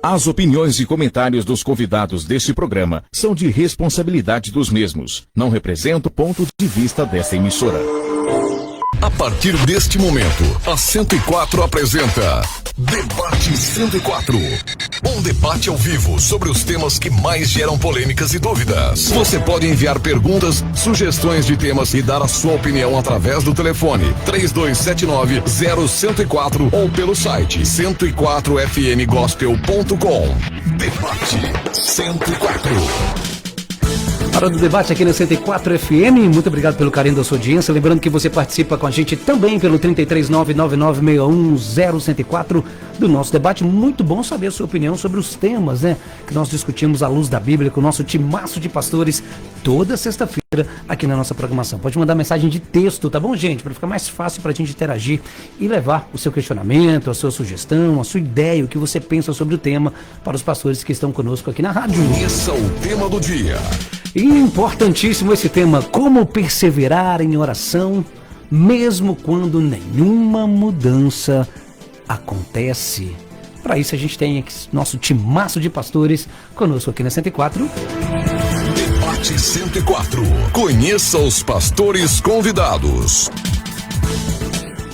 As opiniões e comentários dos convidados deste programa são de responsabilidade dos mesmos. Não representam o ponto de vista desta emissora. A partir deste momento, a 104 apresenta Debate 104. Um debate ao vivo sobre os temas que mais geram polêmicas e dúvidas. Você pode enviar perguntas, sugestões de temas e dar a sua opinião através do telefone 3279-0104 ou pelo site 104fmgospel.com. Debate 104. Hora do debate aqui na 104 FM, muito obrigado pelo carinho da sua audiência, lembrando que você participa com a gente também pelo 33999610104 do nosso debate. Muito bom saber a sua opinião sobre os temas, né, que nós discutimos à luz da Bíblia com o nosso timaço de pastores toda sexta-feira aqui na nossa programação. Pode mandar mensagem de texto, tá bom, gente? Para ficar mais fácil para a gente interagir e levar o seu questionamento, a sua sugestão, a sua ideia, o que você pensa sobre o tema para os pastores que estão conosco aqui na rádio. Esse é o tema do dia. Importantíssimo esse tema, como perseverar em oração, mesmo quando nenhuma mudança acontece. Para isso a gente tem aqui nosso timaço de pastores conosco aqui na 104. Debate 104. Conheça os pastores convidados.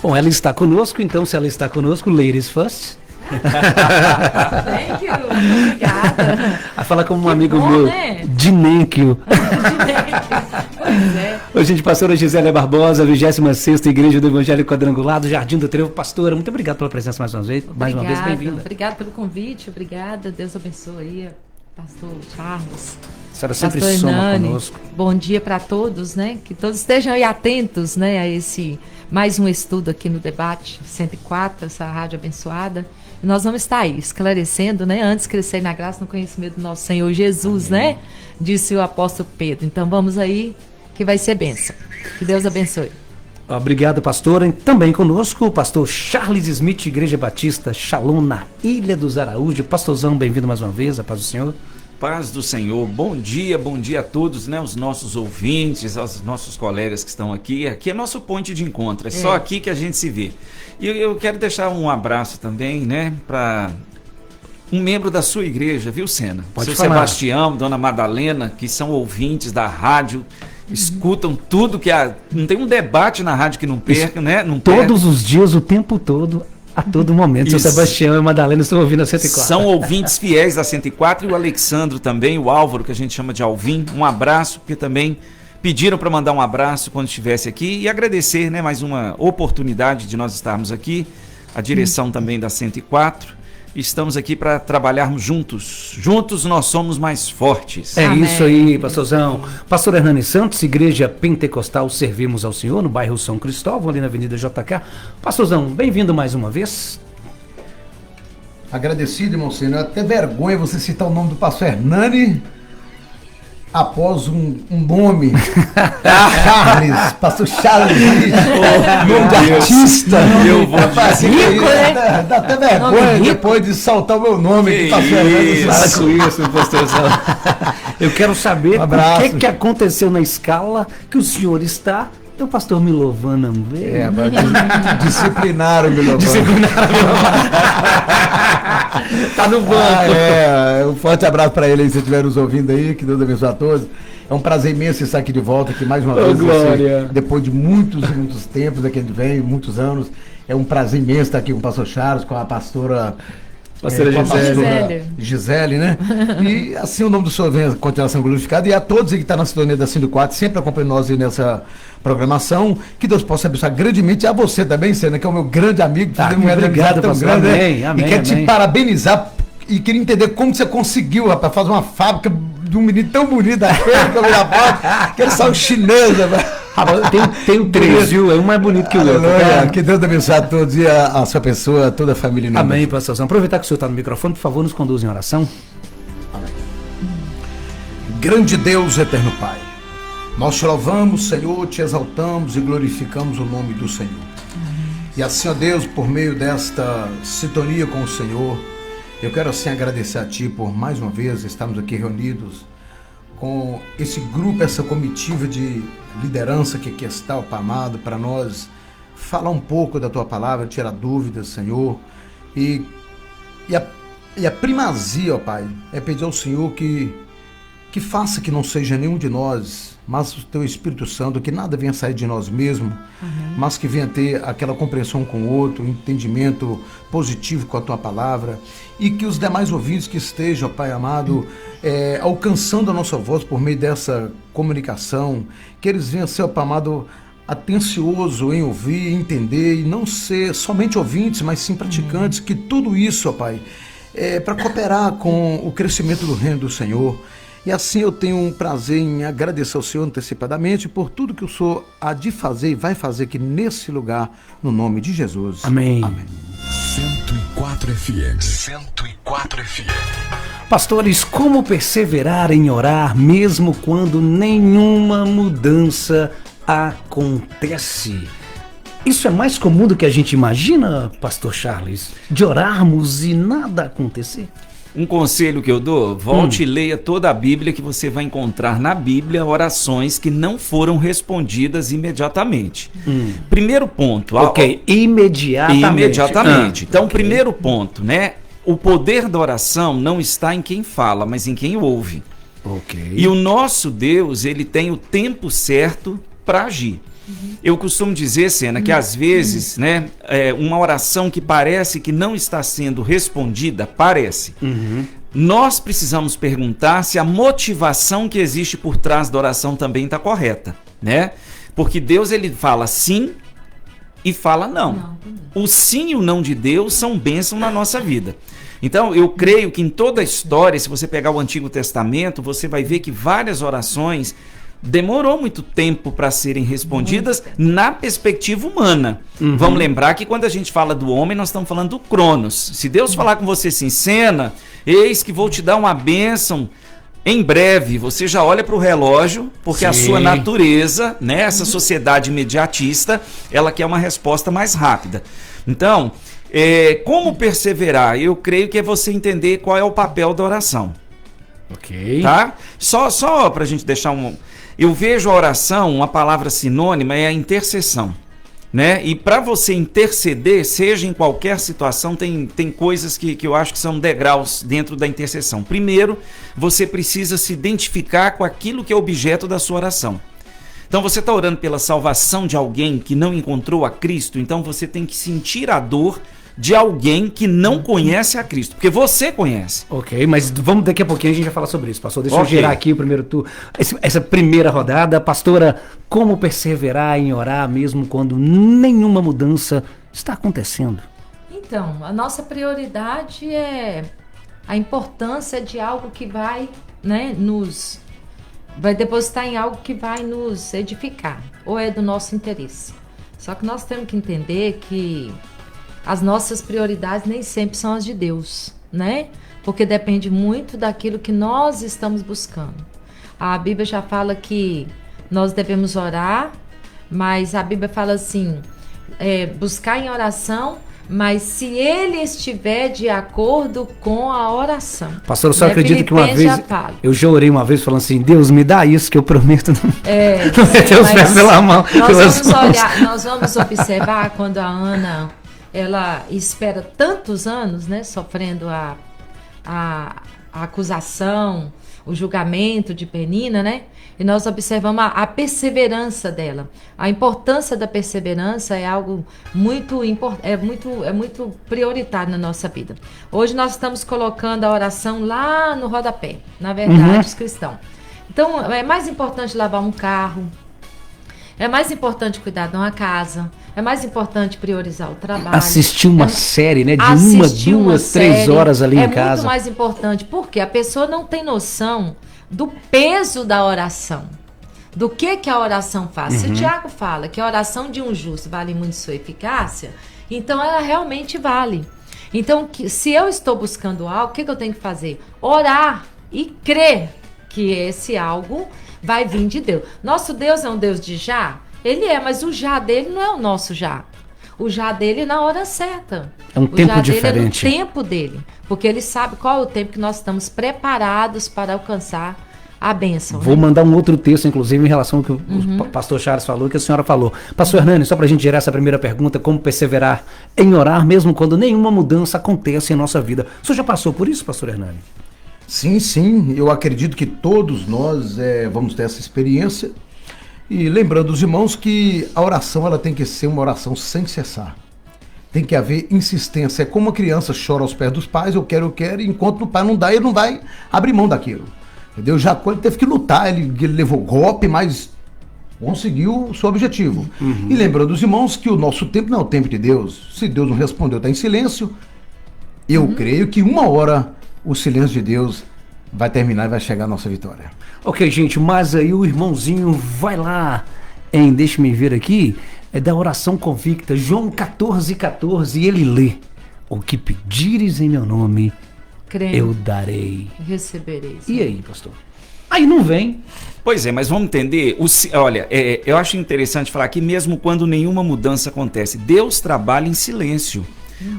Bom, ela está conosco, então se ela está conosco, ladies first. Thank you, obrigada. Fala como um Que amigo bom, meu, né? Dinenkio. Pois é. Oi, gente, pastora Gisélia Barbosa, 26ª Igreja do Evangelho Quadrangular, do Jardim do Trevo. Pastora, muito obrigado pela presença mais uma vez, bem-vinda. Obrigada pelo convite, obrigada, Deus abençoe aí, pastor Charles. A senhora sempre pastor soma Hernani, conosco. bom dia para todos, né, que todos estejam aí atentos, né, a esse mais um estudo aqui no Debate 104, essa rádio abençoada. E nós vamos estar aí esclarecendo, né, antes crescer na graça, no conhecimento do nosso Senhor Jesus, né, disse o apóstolo Pedro. Então vamos aí, que vai ser bênção. Que Deus abençoe. Obrigado, pastora. Também conosco o pastor Charles Smith, Igreja Batista Shalom, na Ilha dos Araújos. Pastorzão, bem-vindo mais uma vez, a paz do Senhor. Paz do Senhor, bom dia a todos, né, os nossos ouvintes, aos nossos colegas que estão aqui. Aqui é nosso ponto de encontro, é só aqui que a gente se vê. E eu quero deixar um abraço também, né, para um membro da sua igreja, viu, Sena? Pode Seu falar. Sebastião, Dona Madalena, que são ouvintes da rádio, escutam tudo que não tem um debate na rádio que não perca, né? Não Todos os dias, o tempo todo, a todo momento. Seu Isso. Sebastião e a Madalena estão ouvindo a 104. São ouvintes fiéis da 104 e o Alexandro também, o Álvaro, que a gente chama de Alvin. Um abraço, porque também pediram para mandar um abraço quando estivesse aqui e agradecer, né, mais uma oportunidade de nós estarmos aqui, a direção também da 104. Estamos aqui para trabalharmos juntos. Juntos nós somos mais fortes. É Amém. isso aí, pastorzão. Pastor Hernani Santos, Igreja Pentecostal Servimos ao Senhor, no bairro São Cristóvão, ali na Avenida JK. Pastorzão, bem-vindo mais uma vez. Agradecido, irmão Senhor. Até vergonha você citar o nome do pastor Hernani após um nome. Charles, pastor Charles, nome de artista. Eu vou Dá até vergonha depois de saltar o meu nome aqui, pastor Hernani. Para com isso, pastorzão. Eu quero saber Um o abraço. que aconteceu na escala que o senhor está. O pastor Milovan não veio. Disciplinaram, meu irmão. Tá no banco. Um forte abraço para ele aí, se estiver nos ouvindo aí, que Deus abençoe a todos. É um prazer imenso estar aqui de volta, aqui mais uma vez. glória. Depois de muitos tempos aqui a gente vem, muitos anos. É um prazer imenso estar aqui com o pastor Charles, com a pastora... Pastora com a Gisele. Gisele, né? E assim o nome do Senhor venha continuação glorificado. E a todos que estão na sintonia da 104, sempre acompanhando nós aí nessa programação. Que Deus possa abençoar grandemente. E a você também, Sena, que é o meu grande amigo. Obrigado, pastor. Amém, amém, e quero te amém. parabenizar. E queria entender como você conseguiu, rapaz, fazer uma fábrica de um menino tão bonito da frente, que eu vi na foto, que ele saiu chinês, rapaz. Tem três, viu? É um mais bonito que o outro. Aleluia. Tá? Que Deus abençoe a todos e a sua pessoa, toda a família. em nome Amém, de pastorzão. Aproveitar que o senhor está no microfone, por favor, nos conduza em oração. Grande Deus, eterno Pai, nós te louvamos, Senhor, te exaltamos e glorificamos o nome do Senhor. E assim, ó Deus, por meio desta sintonia com o Senhor, eu quero assim agradecer a Ti por mais uma vez estarmos aqui reunidos com esse grupo, essa comitiva de liderança que aqui está, ó Pai amado, para nós falar um pouco da Tua palavra, tirar dúvidas, Senhor, e E a primazia, ó Pai, é pedir ao Senhor que faça que não seja nenhum de nós, mas o Teu Espírito Santo, que nada venha sair de nós mesmos, mas que venha ter aquela compreensão com o outro, entendimento positivo com a Tua Palavra, e que os demais ouvintes que estejam, ó Pai amado, alcançando a nossa voz por meio dessa comunicação, que eles venham ser, ó Pai amado, atencioso em ouvir, entender, e não ser somente ouvintes, mas sim praticantes, que tudo isso, ó Pai, para cooperar com o crescimento do reino do Senhor. E assim eu tenho um prazer em agradecer ao Senhor antecipadamente por tudo que o Senhor há de fazer e vai fazer aqui nesse lugar, no nome de Jesus. Amém. Amém. 104 FM. 104 FM. Pastores, como perseverar em orar mesmo quando nenhuma mudança acontece? Isso é mais comum do que a gente imagina, Pastor Charles? De orarmos e nada acontecer? Um conselho que eu dou, volte e leia toda a Bíblia, que você vai encontrar na Bíblia orações que não foram respondidas imediatamente. Primeiro ponto. Ok, imediatamente. Imediatamente. Então, ok. primeiro ponto, né? O poder da oração não está em quem fala, mas em quem ouve. Ok. E o nosso Deus, ele tem o tempo certo para agir. Eu costumo dizer, Sena, que às vezes, né, uma oração que parece que não está sendo respondida, nós precisamos perguntar se a motivação que existe por trás da oração também está correta, né? Porque Deus, ele fala sim e fala não. O sim e o não de Deus são bênçãos na nossa vida. Então, eu creio que em toda a história, se você pegar o Antigo Testamento, você vai ver que várias orações demorou muito tempo para serem respondidas na perspectiva humana. Vamos lembrar que quando a gente fala do homem, nós estamos falando do Cronos. Se Deus falar com você assim, Sena, eis que vou te dar uma bênção em breve, você já olha para o relógio, porque a sua natureza, né, essa sociedade imediatista, ela quer uma resposta mais rápida. Então, como perseverar? Eu creio que é você entender qual é o papel da oração. Ok. Tá? Só para a gente deixar um... Eu vejo a oração, uma palavra sinônima é a intercessão, né? E para você interceder, seja em qualquer situação, tem coisas que eu acho que são degraus dentro da intercessão. Primeiro, você precisa se identificar com aquilo que é objeto da sua oração. Então você está orando pela salvação de alguém que não encontrou a Cristo, então você tem que sentir a dor de alguém que não conhece a Cristo, porque você conhece. Ok, mas vamos daqui a pouquinho a gente vai falar sobre isso, pastor. Deixa eu Ok. girar aqui o primeiro turno. Essa primeira rodada, pastora, como perseverar em orar mesmo quando nenhuma mudança está acontecendo? Então, a nossa prioridade é a importância de algo que vai, né, vai depositar em algo que vai nos edificar, ou é do nosso interesse. Só que nós temos que entender que as nossas prioridades nem sempre são as de Deus, né? Porque depende muito daquilo que nós estamos buscando. A Bíblia já fala que nós devemos orar, mas a Bíblia fala assim, buscar em oração, mas se ele estiver de acordo com a oração. Pastor, eu só Né? acredito que uma Filipenses vez, já fala. eu já orei uma vez falando assim, Deus, me dá isso que eu prometo não meter os mas pés pela mão. nós vamos observar quando a Ana, ela espera tantos anos, né, sofrendo a acusação, o julgamento de Penina, né? E nós observamos a perseverança dela. A importância da perseverança é algo muito muito prioritário na nossa vida. Hoje nós estamos colocando a oração lá no rodapé, na verdade, os cristãos. Então, é mais importante lavar um carro, é mais importante cuidar de uma casa, é mais importante priorizar o trabalho. Assistir uma série, né? De Assistir 1, 2, 3 horas ali em casa. É muito mais importante, porque a pessoa não tem noção do peso da oração. Do que a oração faz. Se o Tiago fala que a oração de um justo vale muito sua eficácia, então ela realmente vale. Então, se eu estou buscando algo, o que eu tenho que fazer? Orar e crer que esse algo vai vir de Deus. Nosso Deus é um Deus de já? Ele é, mas o já dele não é o nosso já. O já dele é na hora certa. É um tempo diferente. Dele é no tempo dele. Porque ele sabe qual é o tempo que nós estamos preparados para alcançar a bênção. Vou né? mandar um outro texto, inclusive, em relação ao que o pastor Charles falou, que a senhora falou. Pastor Hernani, só para a gente gerar essa primeira pergunta, como perseverar em orar, mesmo quando nenhuma mudança acontece em nossa vida. O senhor já passou por isso, pastor Hernani? Sim, eu acredito que todos nós vamos ter essa experiência. E lembrando os irmãos que a oração ela tem que ser uma oração sem cessar. Tem que haver insistência. É como uma criança chora aos pés dos pais, eu quero, e enquanto o pai não dá, ele não vai abrir mão daquilo. Entendeu? Jacó ele teve que lutar, ele levou golpe, mas conseguiu o seu objetivo. E lembrando os irmãos que o nosso tempo não é o tempo de Deus. Se Deus não respondeu, está em silêncio. Eu creio que uma hora o silêncio de Deus vai terminar e vai chegar a nossa vitória. Ok, gente, mas aí o irmãozinho vai lá deixa-me ver aqui, da oração convicta, João 14,14, e ele lê: o que pedires em meu nome, Crendo, eu darei. recebereis. E aí, pastor? Aí não vem. Pois é, mas vamos entender. Olha, eu acho interessante falar que mesmo quando nenhuma mudança acontece, Deus trabalha em silêncio.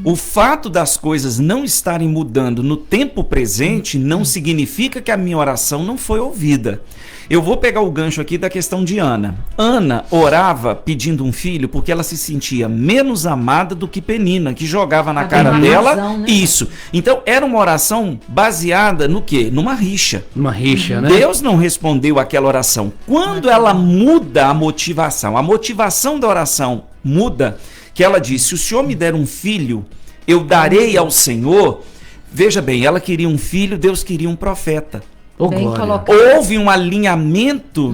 O fato das coisas não estarem mudando no tempo presente não significa que a minha oração não foi ouvida. Eu vou pegar o gancho aqui da questão de Ana. Ana orava pedindo um filho porque ela se sentia menos amada do que Penina, que jogava na cara dela. Razão, né? Isso. Então era uma oração baseada no quê? Numa rixa. Uma rixa, né? Deus não respondeu aquela oração. Quando ela muda a motivação da oração muda, que ela diz: se o Senhor me der um filho, eu darei ao Senhor. Veja bem, ela queria um filho, Deus queria um profeta. Ô, Bem glória. colocado. Houve um alinhamento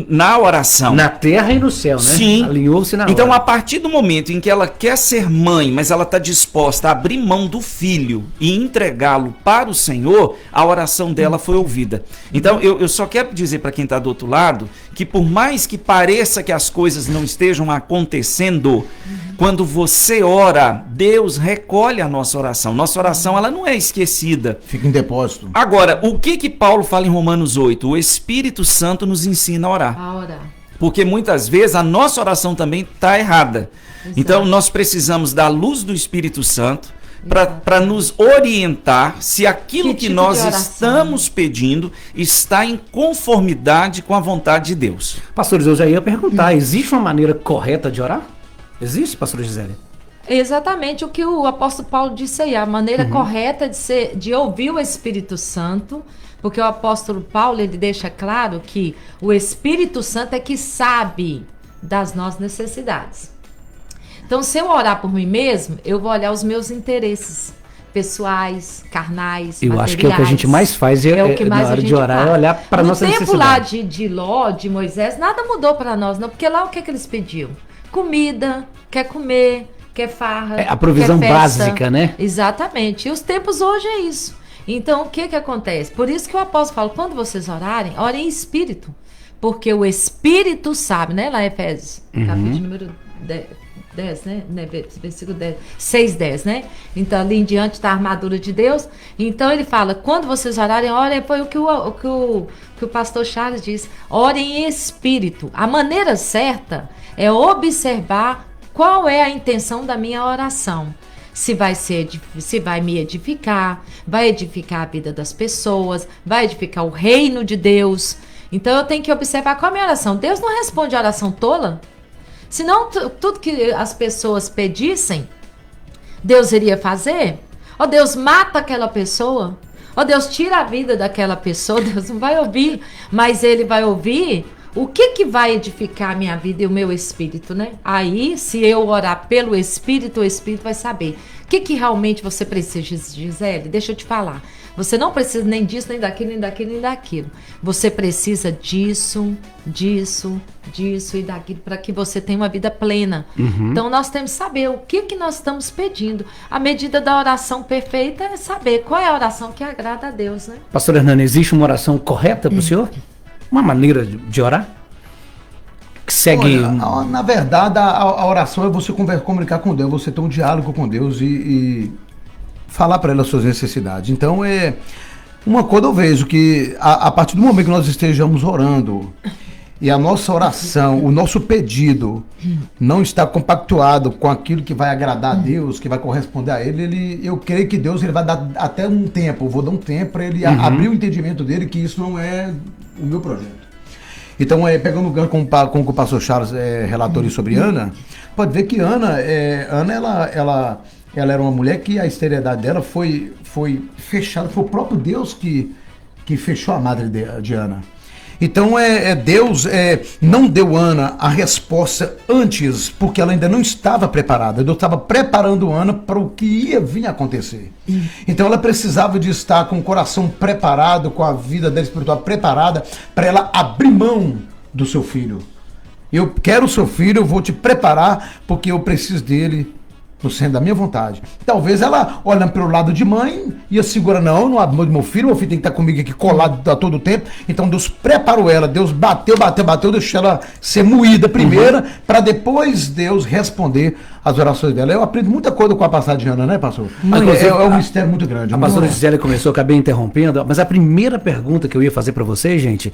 na oração. Na terra e no céu, né? Sim. Alinhou-se na Então, hora. a partir do momento em que ela quer ser mãe, mas ela está disposta a abrir mão do filho e entregá-lo para o Senhor, a oração dela foi ouvida. Então, eu só quero dizer para quem está do outro lado que, por mais que pareça que as coisas não estejam acontecendo, quando você ora, Deus recolhe a nossa oração. Nossa oração, ela não é esquecida. Fica em depósito. Agora, o que Paulo fala em Romanos 8? O Espírito Santo nos ensina a orar. A orar. Porque muitas vezes a nossa oração também está errada. Exato. Então nós precisamos da luz do Espírito Santo para nos orientar se aquilo Que que tipo nós de oração? estamos pedindo está em conformidade com a vontade de Deus. Pastores, eu já ia perguntar, existe uma maneira correta de orar? Existe, pastor Gisele? Exatamente o que o apóstolo Paulo disse aí, a maneira correta de ouvir o Espírito Santo, porque o apóstolo Paulo, ele deixa claro que o Espírito Santo é que sabe das nossas necessidades. Então, se eu orar por mim mesmo, eu vou olhar os meus interesses pessoais, carnais, Eu acho que é o que a gente mais faz o que mais na hora a gente de orar, faz. é olhar para nossa No tempo necessidade. lá de Ló, de Moisés, nada mudou para nós, não, porque lá o que é que eles pediam? Comida, quer comer, quer farra, É a provisão quer festa. básica, né? Exatamente. E os tempos hoje é isso. Então, o que que acontece? Por isso que o apóstolo fala, quando vocês orarem, orem em espírito. Porque o Espírito sabe, né? Lá em Efésios, capítulo número 10, né? Versículo 10, 6:10, né? Então, ali em diante da armadura de Deus. Então, ele fala, quando vocês orarem, orem, foi o que o pastor Charles disse, orem em espírito. A maneira certa é observar qual é a intenção da minha oração. Se vai me edificar, vai edificar a vida das pessoas, vai edificar o reino de Deus. Então eu tenho que observar qual é a minha oração. Deus não responde a oração tola. Senão tudo que as pessoas pedissem, Deus iria fazer. Ó, Deus mata aquela pessoa. Ó, Deus tira a vida daquela pessoa. Deus não vai ouvir, mas Ele vai ouvir o que vai edificar a minha vida e o meu espírito, né? Aí, se eu orar pelo espírito, o espírito vai saber. O que realmente você precisa, Gisele? Deixa eu te falar. Você não precisa nem disso, nem daquilo, nem daquilo, nem daquilo. Você precisa disso e daquilo para que você tenha uma vida plena. Então, nós temos que saber o que nós estamos pedindo. A medida da oração perfeita é saber qual é a oração que agrada a Deus, né? Pastor Hernani, existe uma oração correta para o senhor? Uma maneira de orar? Que segue... Olha, na verdade, a oração é você comunicar com Deus, você ter um diálogo com Deus e falar para Ele as suas necessidades. Então, uma coisa eu vejo que a partir do momento que nós estejamos orando e a nossa oração, o nosso pedido não está compactuado com aquilo que vai agradar a Deus, que vai corresponder a Ele, eu creio que Deus ele vai dar até um tempo, eu vou dar um tempo para Ele abrir o entendimento dele que isso não é o meu projeto. Então, pegando o gancho com o pastor Charles relatou sobre Ana, pode ver que Ana ela era uma mulher que a esterilidade dela foi fechada, foi o próprio Deus que fechou a madre de Ana. Então, Deus não deu Ana a resposta antes, porque ela ainda não estava preparada. Deus estava preparando Ana para o que ia vir a acontecer. Então, ela precisava de estar com o coração preparado, com a vida dela espiritual preparada, para ela abrir mão do seu filho. Eu quero o seu filho, eu vou te preparar, porque eu preciso dele no centro da minha vontade. Talvez ela, olhando pelo lado de mãe, ia segurar, não abro mão do meu filho tem que estar comigo aqui colado a todo tempo. Então Deus preparou ela, Deus bateu, deixou ela ser moída primeiro, para depois Deus responder as orações dela. Eu aprendo muita coisa com a passagem de Ana, né, pastor? É um mistério muito grande. A pastora Gisele começou, acabei interrompendo, mas a primeira pergunta que eu ia fazer para vocês, gente,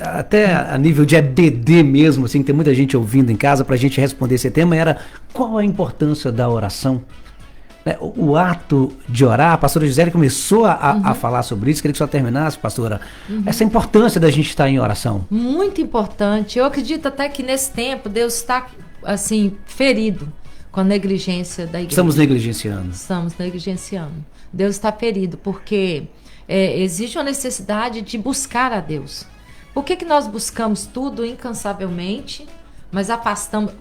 até a nível de EBD mesmo, assim, tem muita gente ouvindo em casa, para a gente responder esse tema, era qual a importância da oração? O ato de orar, a pastora Gisele começou a falar sobre isso, queria que só terminasse, pastora, essa importância da gente estar em oração. Muito importante. Eu acredito até que nesse tempo Deus está, assim, ferido com a negligência da igreja. Estamos negligenciando. Estamos negligenciando. Deus está ferido porque existe uma necessidade de buscar a Deus. Por que nós buscamos tudo incansavelmente, mas afastamos...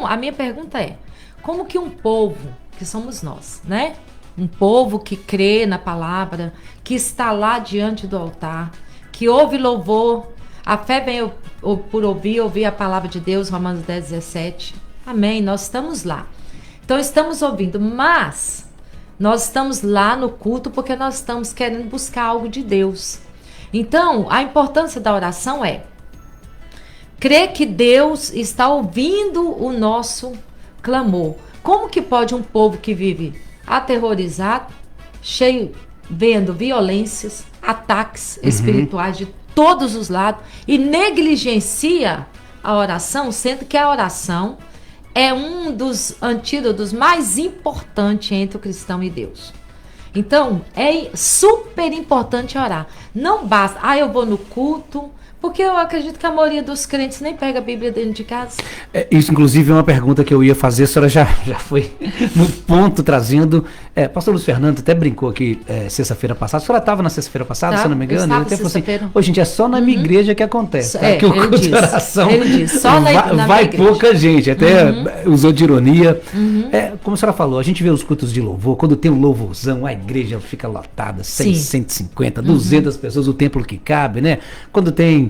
A minha pergunta é, como que um povo, que somos nós, né? Um povo que crê na palavra, que está lá diante do altar, que ouve louvor, a fé vem por ouvir a palavra de Deus, Romanos 10, 17. Amém, nós estamos lá. Então estamos ouvindo, mas nós estamos lá no culto porque nós estamos querendo buscar algo de Deus. Então, a importância da oração é crer que Deus está ouvindo o nosso clamor. Como que pode um povo que vive aterrorizado, vendo violências, ataques espirituais de todos os lados e negligencia a oração, sendo que a oração é um dos antídotos mais importantes entre o cristão e Deus. Então, é super importante orar. Não basta, eu vou no culto, porque eu acredito que a maioria dos crentes nem pega a Bíblia dentro de casa. Isso, inclusive, é uma pergunta que eu ia fazer, a senhora já foi no ponto trazendo. Pastor Luiz Fernando até brincou aqui sexta-feira passada. A senhora estava na sexta-feira passada, se eu não me engano? Ele até falou assim, gente, é só na minha igreja que acontece. Que o culto de oração ele diz, só na vai igreja. Pouca gente, até usou de ironia. Como a senhora falou, a gente vê os cultos de louvor, quando tem um louvorzão, a igreja fica lotada, 150, 200 pessoas, o templo que cabe, né? Quando tem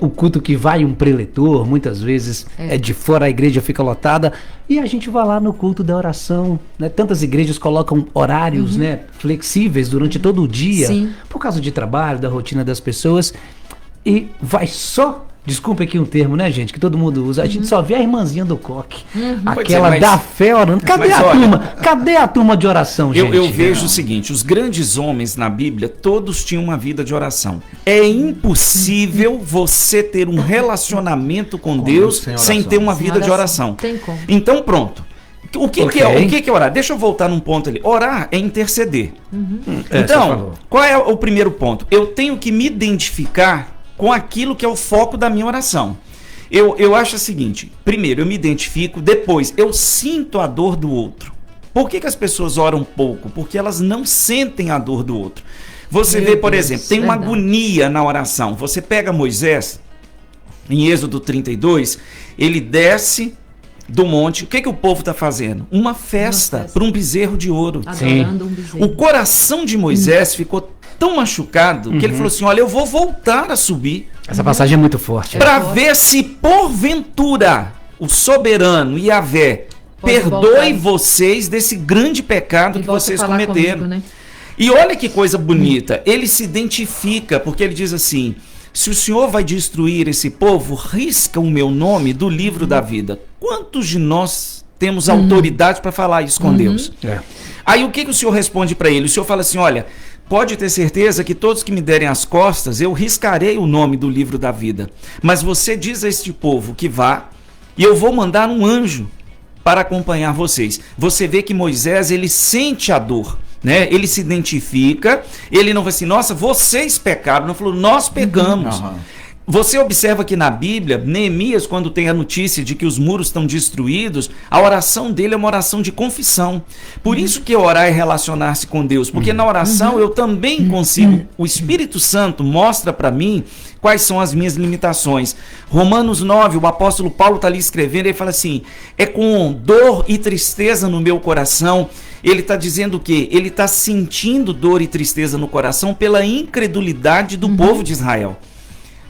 o culto que vai um preletor, muitas vezes de fora a igreja fica lotada, e a gente vai lá no culto da oração, né? Tantas igrejas colocam horários, né, flexíveis durante todo o dia, por causa de trabalho, da rotina das pessoas, e vai só, desculpa aqui um termo, né, gente, que todo mundo usa, a gente só vê a irmãzinha do coque, aquela da fé orando. Cadê a turma de oração, gente? Eu vejo o seguinte, os grandes homens na Bíblia, todos tinham uma vida de oração. É impossível você ter um relacionamento com Deus sem ter uma vida de oração. Tem como. Então, pronto. O que é orar? Deixa eu voltar num ponto ali. Orar é interceder. Então, qual é o primeiro ponto? Eu tenho que me identificar com aquilo que é o foco da minha oração. Eu acho o seguinte, primeiro eu me identifico, depois eu sinto a dor do outro. Por que as pessoas oram pouco? Porque elas não sentem a dor do outro. Você vê, por exemplo, tem uma agonia na oração. Você pega Moisés, em Êxodo 32, ele desce do monte, o que o povo está fazendo? Uma festa para um bezerro de ouro. Adorando um bezerro. O coração de Moisés ficou tão machucado que ele falou assim, olha, eu vou voltar a subir. Essa passagem é muito forte. Para ver se porventura o soberano Yahvé perdoe vocês desse grande pecado que vocês cometeram. Comigo, né? E olha que coisa bonita, ele se identifica, porque ele diz assim, se o Senhor vai destruir esse povo, risca o meu nome do livro da vida. Quantos de nós temos autoridade para falar isso com Deus? Aí o que o Senhor responde para ele? O Senhor fala assim, olha, pode ter certeza que todos que me derem as costas, eu riscarei o nome do livro da vida. Mas você diz a este povo que vá, e eu vou mandar um anjo para acompanhar vocês. Você vê que Moisés, ele sente a dor, né? Ele se identifica, ele não vai assim, nossa, vocês pecaram, não falou, nós pecamos. Você observa que na Bíblia, Neemias, quando tem a notícia de que os muros estão destruídos, a oração dele é uma oração de confissão. Por isso que orar é relacionar-se com Deus, porque na oração eu também consigo, o Espírito Santo mostra para mim quais são as minhas limitações. Romanos 9, o apóstolo Paulo está ali escrevendo, ele fala assim, é com dor e tristeza no meu coração. Ele está dizendo o quê? Ele está sentindo dor e tristeza no coração pela incredulidade do povo de Israel.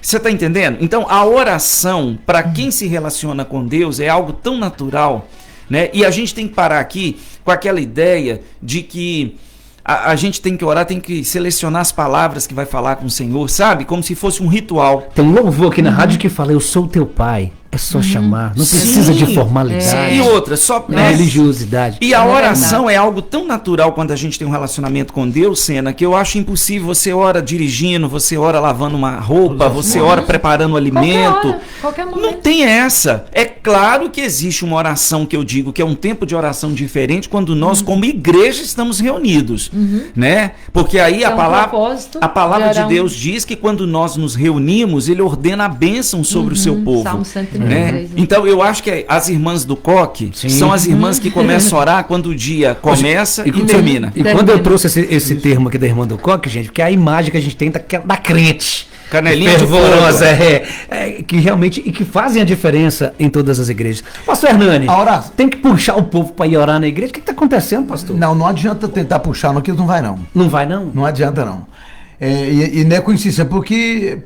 Você está entendendo? Então, a oração, para quem se relaciona com Deus, é algo tão natural, né? E a gente tem que parar aqui com aquela ideia de que a gente tem que orar, tem que selecionar as palavras que vai falar com o Senhor, sabe? Como se fosse um ritual. Tem um louvor aqui na rádio que fala, eu sou teu pai. É só chamar, não precisa de formalidade. E outra, só religiosidade. E a oração é algo tão natural quando a gente tem um relacionamento com Deus, Sena, que eu acho impossível. Você ora dirigindo, você ora lavando uma roupa, você ora preparando um alimento. Qualquer momento. Não tem essa. É claro que existe uma oração que eu digo que é um tempo de oração diferente quando nós, como igreja, estamos reunidos, né? Porque aí a palavra de Deus diz que quando nós nos reunimos, ele ordena a bênção sobre o seu povo. Salmo 133. Né? Então eu acho que as irmãs do coque são as irmãs que começam a orar quando o dia começa e termina. E quando eu trouxe esse termo aqui da irmã do coque, gente, porque é a imagem que a gente tem da crente. Canelinha fervorosa, que realmente e que fazem a diferença em todas as igrejas. Pastor Hernani, tem que puxar o povo para ir orar na igreja? O que está acontecendo, pastor? Não adianta tentar puxar, não, que não vai não. Não vai não? Não adianta não. E não é coincidência, porque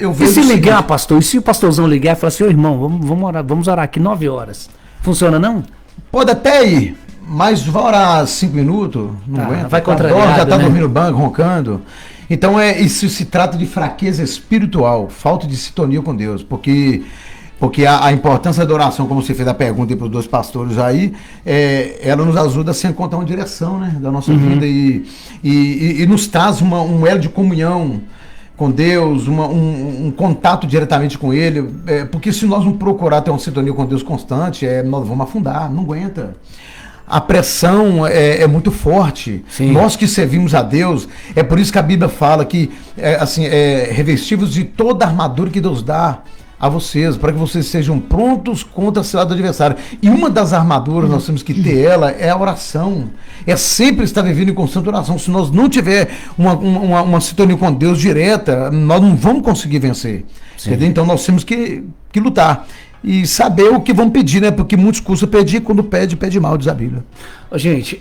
eu vejo. E se ligar, pastor, e se o pastorzão ligar e falar assim, ô irmão, vamos orar aqui 9 horas. Funciona não? Pode até ir, mas vai orar 5 minutos, não aguenta. Vai contrariado, já está dormindo no banco, roncando. Então isso se trata de fraqueza espiritual, falta de sintonia com Deus, porque a importância da oração, como você fez a pergunta para os 2 pastores aí, ela nos ajuda a encontrar uma direção, né, da nossa vida e nos traz um elo de comunhão com Deus, um contato diretamente com Ele, porque se nós não procurar ter uma sintonia com Deus constante, nós vamos afundar, não aguenta. A pressão é muito forte. Sim. Nós que servimos a Deus, é por isso que a Bíblia fala que revestivos de toda a armadura que Deus dá a vocês, para que vocês sejam prontos contra a cilada do adversário. E uma das armaduras, nós temos que ter ela, é a oração. É sempre estar vivendo em constante oração. Se nós não tiver uma sintonia com Deus direta, nós não vamos conseguir vencer. Entendeu? Então nós temos que lutar. E saber o que vão pedir, né? Porque muitos custam pedir, quando pede mal, diz a Bíblia. Gente,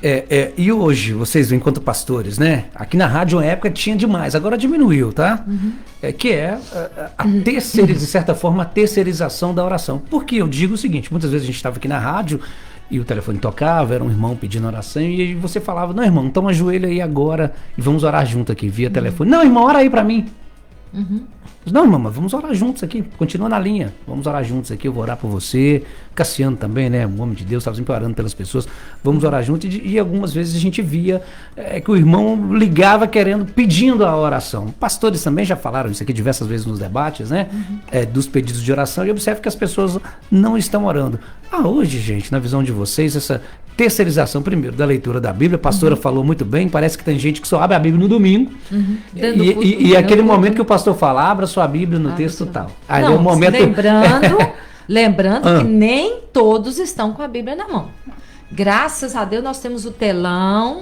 e hoje, vocês enquanto pastores, né? Aqui na rádio, uma época tinha demais, agora diminuiu, tá? De certa forma, a terceirização da oração. Porque eu digo o seguinte, muitas vezes a gente estava aqui na rádio e o telefone tocava, era um irmão pedindo oração, e você falava, não, irmão, então ajoelha aí agora e vamos orar junto aqui, via telefone. Não, irmão, ora aí pra mim. Não, mamãe, vamos orar juntos aqui, continua na linha, vamos orar juntos aqui, eu vou orar por você, Cassiano também, né, um homem de Deus, estava sempre orando pelas pessoas, vamos orar juntos, e algumas vezes a gente via que o irmão ligava pedindo a oração. Pastores também já falaram isso aqui diversas vezes nos debates, né, dos pedidos de oração, e observe que as pessoas não estão orando. Hoje, gente, na visão de vocês, essa terceirização, primeiro, da leitura da Bíblia, a pastora falou muito bem, parece que tem gente que só abre a Bíblia no domingo, e aquele momento que o pastor fala, abra sua Bíblia no texto tal. Aí não, é o momento... Lembrando que nem todos estão com a Bíblia na mão. Graças a Deus nós temos o telão,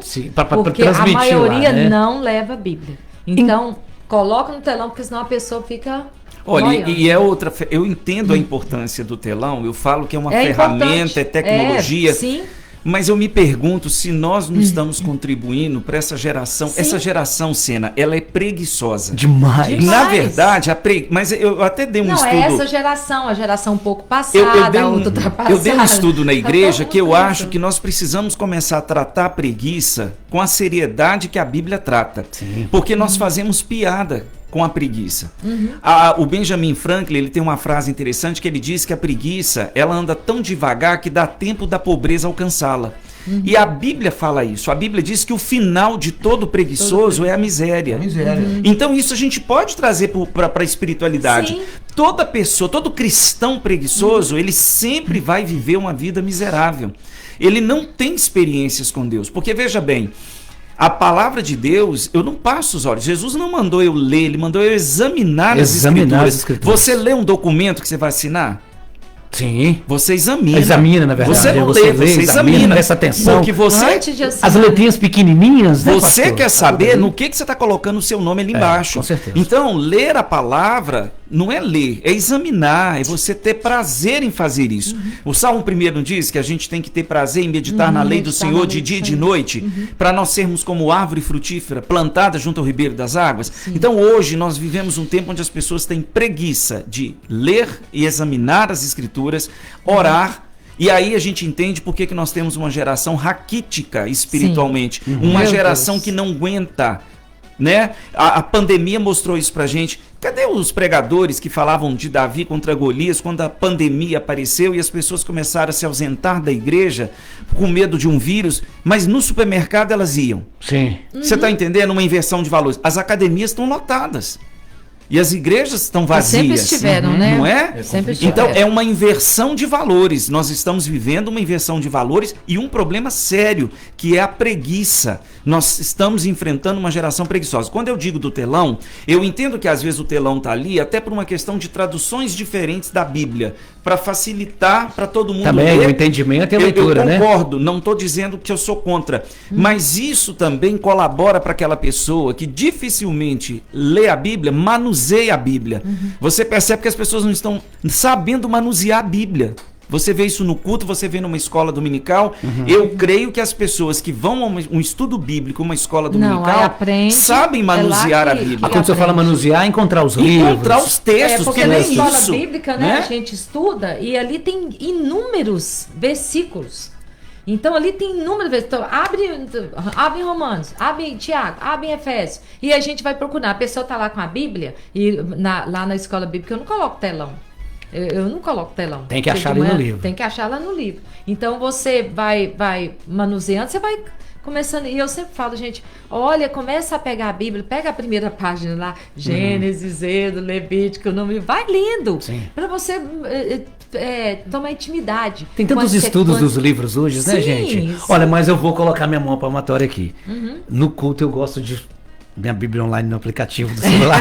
porque a maioria lá, né? Não leva a Bíblia. Então, coloca no telão, porque senão a pessoa fica... Olha, e é outra... Eu entendo a importância do telão, eu falo que é uma ferramenta, importante. É tecnologia... Sim. Mas eu me pergunto se nós não estamos contribuindo para essa geração. Sim. Essa geração, Sena, ela é preguiçosa. Demais. Na verdade, mas eu até dei um estudo... Não, é essa geração, a geração um pouco passada, eu dei um estudo na igreja que eu acho que nós precisamos começar a tratar a preguiça com a seriedade que a Bíblia trata. Sim. Porque nós fazemos piada com a preguiça. O Benjamin Franklin, ele tem uma frase interessante que ele diz que a preguiça, ela anda tão devagar que dá tempo da pobreza alcançá-la. E a Bíblia fala isso. A Bíblia diz que o final de todo preguiçoso é a miséria. Então isso a gente pode trazer para a espiritualidade. Sim. Toda pessoa, todo cristão preguiçoso, ele sempre vai viver uma vida miserável. Ele não tem experiências com Deus. Porque veja bem, a palavra de Deus, eu não passo os olhos. Jesus não mandou eu ler, ele mandou eu examinar as escrituras. Você lê um documento que você vai assinar? Sim. Você examina. Examina, na verdade. Você não lê, você examina. Presta atenção. Porque você, Antes de assinar. As letrinhas pequenininhas, né, você pastor? quer saber no que você está colocando o seu nome ali embaixo. Com certeza. Então, ler a palavra não é ler, é examinar, é você ter prazer em fazer isso. O Salmo 1 diz que a gente tem que ter prazer em meditar na lei do Senhor de dia e de noite, para nós sermos como árvore frutífera plantada junto ao ribeiro das águas. Então, hoje nós vivemos um tempo onde as pessoas têm preguiça de ler e examinar as escrituras, orar. E aí a gente entende por que nós temos uma geração raquítica espiritualmente, uma Meu geração Deus. que não aguenta, né? A pandemia mostrou isso pra gente. Cadê os pregadores que falavam de Davi contra Golias quando a pandemia apareceu e as pessoas começaram a se ausentar da igreja com medo de um vírus, mas no supermercado elas iam? Sim. Você está entendendo? Uma inversão de valores. As academias estão lotadas. E as igrejas estão vazias. Sempre estiveram, né? Não é? Sempre Então, estiveram. é uma inversão de valores. Nós estamos vivendo uma inversão de valores e um problema sério, que é a preguiça. Nós estamos enfrentando uma geração preguiçosa. Quando eu digo do telão, eu entendo que às vezes o telão está ali até por uma questão de traduções diferentes da Bíblia, para facilitar para todo mundo Também, ler. o entendimento e a leitura, eu né? concordo, não estou dizendo que eu sou contra, mas isso também colabora para aquela pessoa que dificilmente lê a Bíblia, manuseia a Bíblia. Você percebe que as pessoas não estão sabendo manusear a Bíblia. Você vê isso no culto, você vê numa escola dominical. Eu creio que as pessoas que vão a um estudo bíblico, uma escola dominical, aí aprende, sabem manusear é lá a que- Bíblia. Ah, quando você fala manusear, encontrar os livros. Encontrar os textos, porque que na nem escola isso, bíblica, né, a gente estuda e ali tem inúmeros versículos. Então ali tem inúmeros versículos. Então, abre em Romanos, abre em Tiago, abre em Efésios. E a gente vai procurar. A pessoa está lá com a Bíblia e lá na escola bíblica eu não coloco telão. Eu não coloco telão. Tem que achar De ali no manhã, livro. Tem que achar lá no livro. Então você vai manuseando, você vai começando. E eu sempre falo, gente, olha, começa a pegar a Bíblia, pega a primeira página lá, Gênesis, Êxodo, Levítico, vai lendo. Para você tomar intimidade. Tem tantos estudos dos livros hoje, né, Sim, gente? sim. Olha, mas eu vou colocar minha mão palmatória aqui. No culto eu gosto de minha Bíblia online no aplicativo do celular.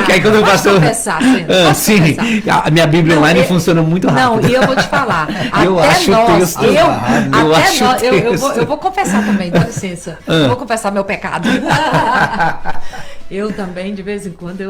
Que aí quando eu Posso passo... confessar, Sena? Posso Sim, confessar? a minha Bíblia online funciona muito rápido. Não, e eu vou te falar. Eu até acho nós, texto eu, errado, eu até acho nós, texto. eu vou confessar também, dá licença. Eu vou confessar meu pecado. Eu também, de vez em quando,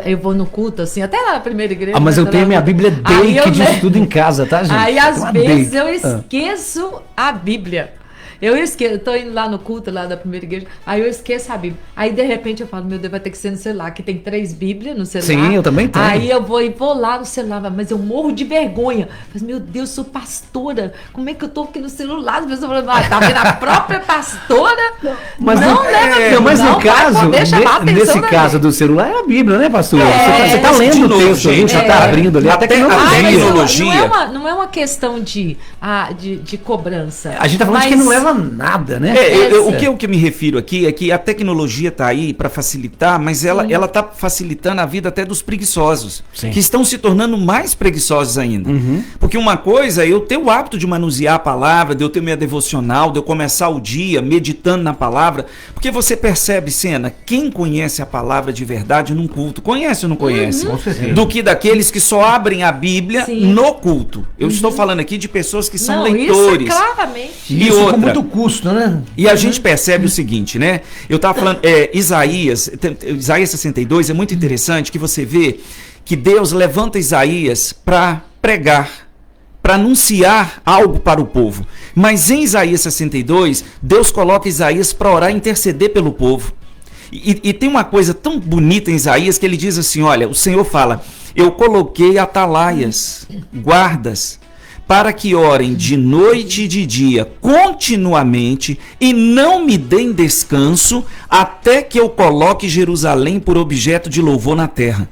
eu vou no culto, assim, até lá na primeira igreja. Mas eu tenho minha Bíblia Aí eu desde de levo- estudo em casa, tá, gente? Aí, às Uma vezes, Dake. eu esqueço a Bíblia. Eu esqueço, eu tô indo lá no culto lá da primeira igreja, aí eu esqueço a Bíblia. Aí, de repente, eu falo, meu Deus, vai ter que ser no celular, que tem 3 Bíblias no celular. Sim, eu também tenho. Aí eu vou lá no celular, mas eu morro de vergonha. Mas, meu Deus, sou pastora, como é que eu tô aqui no celular? As pessoas falam, tá vendo a própria pastora? Mas não no, leva mas não no vai caso, poder chamar a atenção nesse da caso gente. do celular é a Bíblia, né, pastor? É, Você tá de lendo o novo, texto ali, gente. você tá abrindo ali. Até Até a Mas tecnologia. não é uma questão de cobrança. A gente tá falando de que não leva nada, né? O que eu me refiro aqui é que a tecnologia está aí para facilitar, mas ela está facilitando a vida até dos preguiçosos, Sim. que estão se tornando mais preguiçosos ainda. Porque uma coisa é eu ter o hábito de manusear a palavra, de eu ter minha devocional, de eu começar o dia meditando na palavra, porque você percebe, Sena, quem conhece a palavra de verdade num culto, conhece ou não conhece? Com certeza. Do que daqueles que só abrem a Bíblia Sim. no culto. Eu estou falando aqui de pessoas que são Não, leitores. isso é claramente. E Isso outra, com muito custo, né? e a gente percebe o seguinte, né? Eu estava falando, Isaías 62 é muito interessante que você vê que Deus levanta Isaías para pregar, para anunciar algo para o povo. Mas em Isaías 62, Deus coloca Isaías para orar e interceder pelo povo. E tem uma coisa tão bonita em Isaías que ele diz assim, olha, o Senhor fala, eu coloquei atalaias, guardas, para que orem de noite e de dia continuamente e não me deem descanso até que eu coloque Jerusalém por objeto de louvor na terra.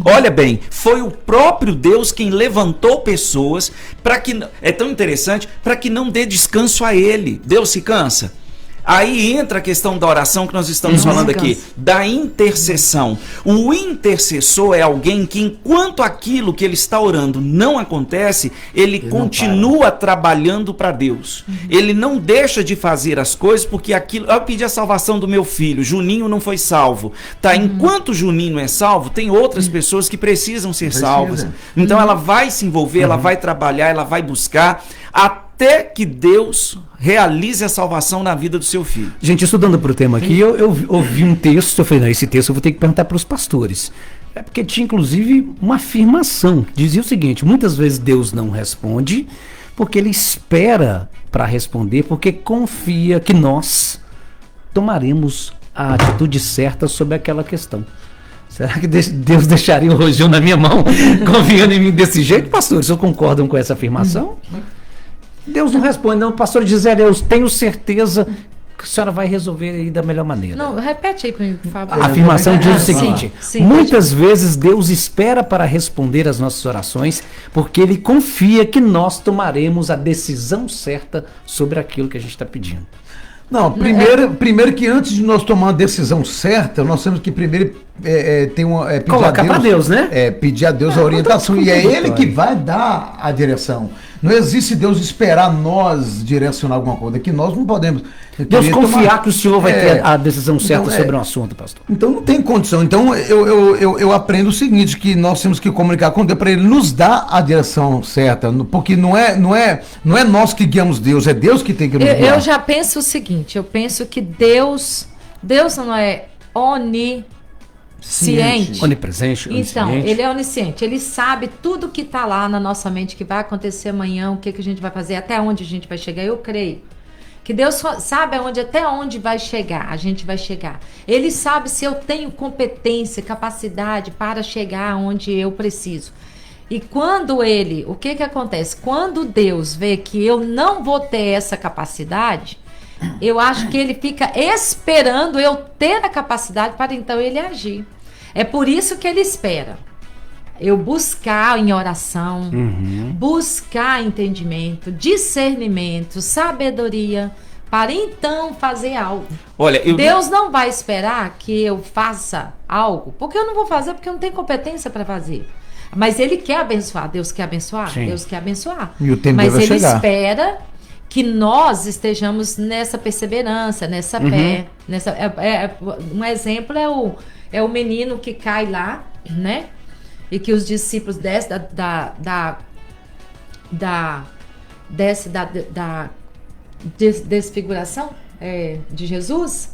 Olha bem, foi o próprio Deus quem levantou pessoas para que, é tão interessante, para que não dê descanso a ele. Deus se cansa? Aí entra a questão da oração que nós estamos falando aqui, da intercessão. O intercessor é alguém que, enquanto aquilo que ele está orando não acontece, ele continua trabalhando para Deus. Ele não deixa de fazer as coisas porque aquilo... Eu pedi a salvação do meu filho, Juninho não foi salvo. Tá? Enquanto Juninho é salvo, tem outras pessoas que precisam ser salvas. Então ela vai se envolver, ela vai trabalhar, ela vai buscar, até que Deus realize a salvação na vida do seu filho. Gente, estudando para o tema aqui, eu ouvi um texto, eu falei, não, esse texto eu vou ter que perguntar para os pastores. É porque tinha, inclusive, uma afirmação. Dizia o seguinte, muitas vezes Deus não responde, porque Ele espera para responder, porque confia que nós tomaremos a atitude certa sobre aquela questão. Será que Deus deixaria o rojão na minha mão, confiando em mim desse jeito? Pastores, vocês concordam com essa afirmação? Deus não responde, não. O pastor Gisele, eu tenho certeza que a senhora vai resolver aí da melhor maneira. Não, repete aí para mim, por favor. A afirmação diz o seguinte, muitas vezes Deus espera para responder às nossas orações, porque Ele confia que nós tomaremos a decisão certa sobre aquilo que a gente está pedindo. Não, primeiro que antes de nós tomar uma decisão certa, nós temos que primeiro pedir colocar para Deus, né? Pedir a Deus a orientação. E é Ele que vai dar a direção. Não existe Deus esperar nós direcionar alguma coisa, que nós não podemos. Deus confiar que o Senhor vai ter a decisão certa sobre um assunto, pastor. Então não tem condição. Então eu aprendo o seguinte, que nós temos que comunicar com Deus para Ele nos dar a direção certa, porque não é nós que guiamos Deus, é Deus que tem que nos guiar. Eu já penso o seguinte, eu penso que Deus não é onisciente. Onipresente, então, Ele é onisciente, Ele sabe tudo que está lá na nossa mente, que vai acontecer amanhã, o que a gente vai fazer, até onde a gente vai chegar. Eu creio que Deus sabe até onde vai chegar, a gente vai chegar. Ele sabe se eu tenho competência, capacidade para chegar onde eu preciso. E quando o que acontece? Quando Deus vê que eu não vou ter essa capacidade, eu acho que Ele fica esperando eu ter a capacidade para então Ele agir. É por isso que Ele espera. Eu buscar em oração, buscar entendimento, discernimento, sabedoria, para então fazer algo. Olha, Deus não vai esperar que eu faça algo, porque eu não vou fazer, porque eu não tenho competência para fazer. Mas Ele quer abençoar. Deus quer abençoar? Sim. Deus quer abençoar. E o tempo mas vai Ele chegar. espera que nós estejamos nessa perseverança, nessa fé. Um exemplo é o menino que cai lá, né? E que os discípulos descem da desfiguração de Jesus.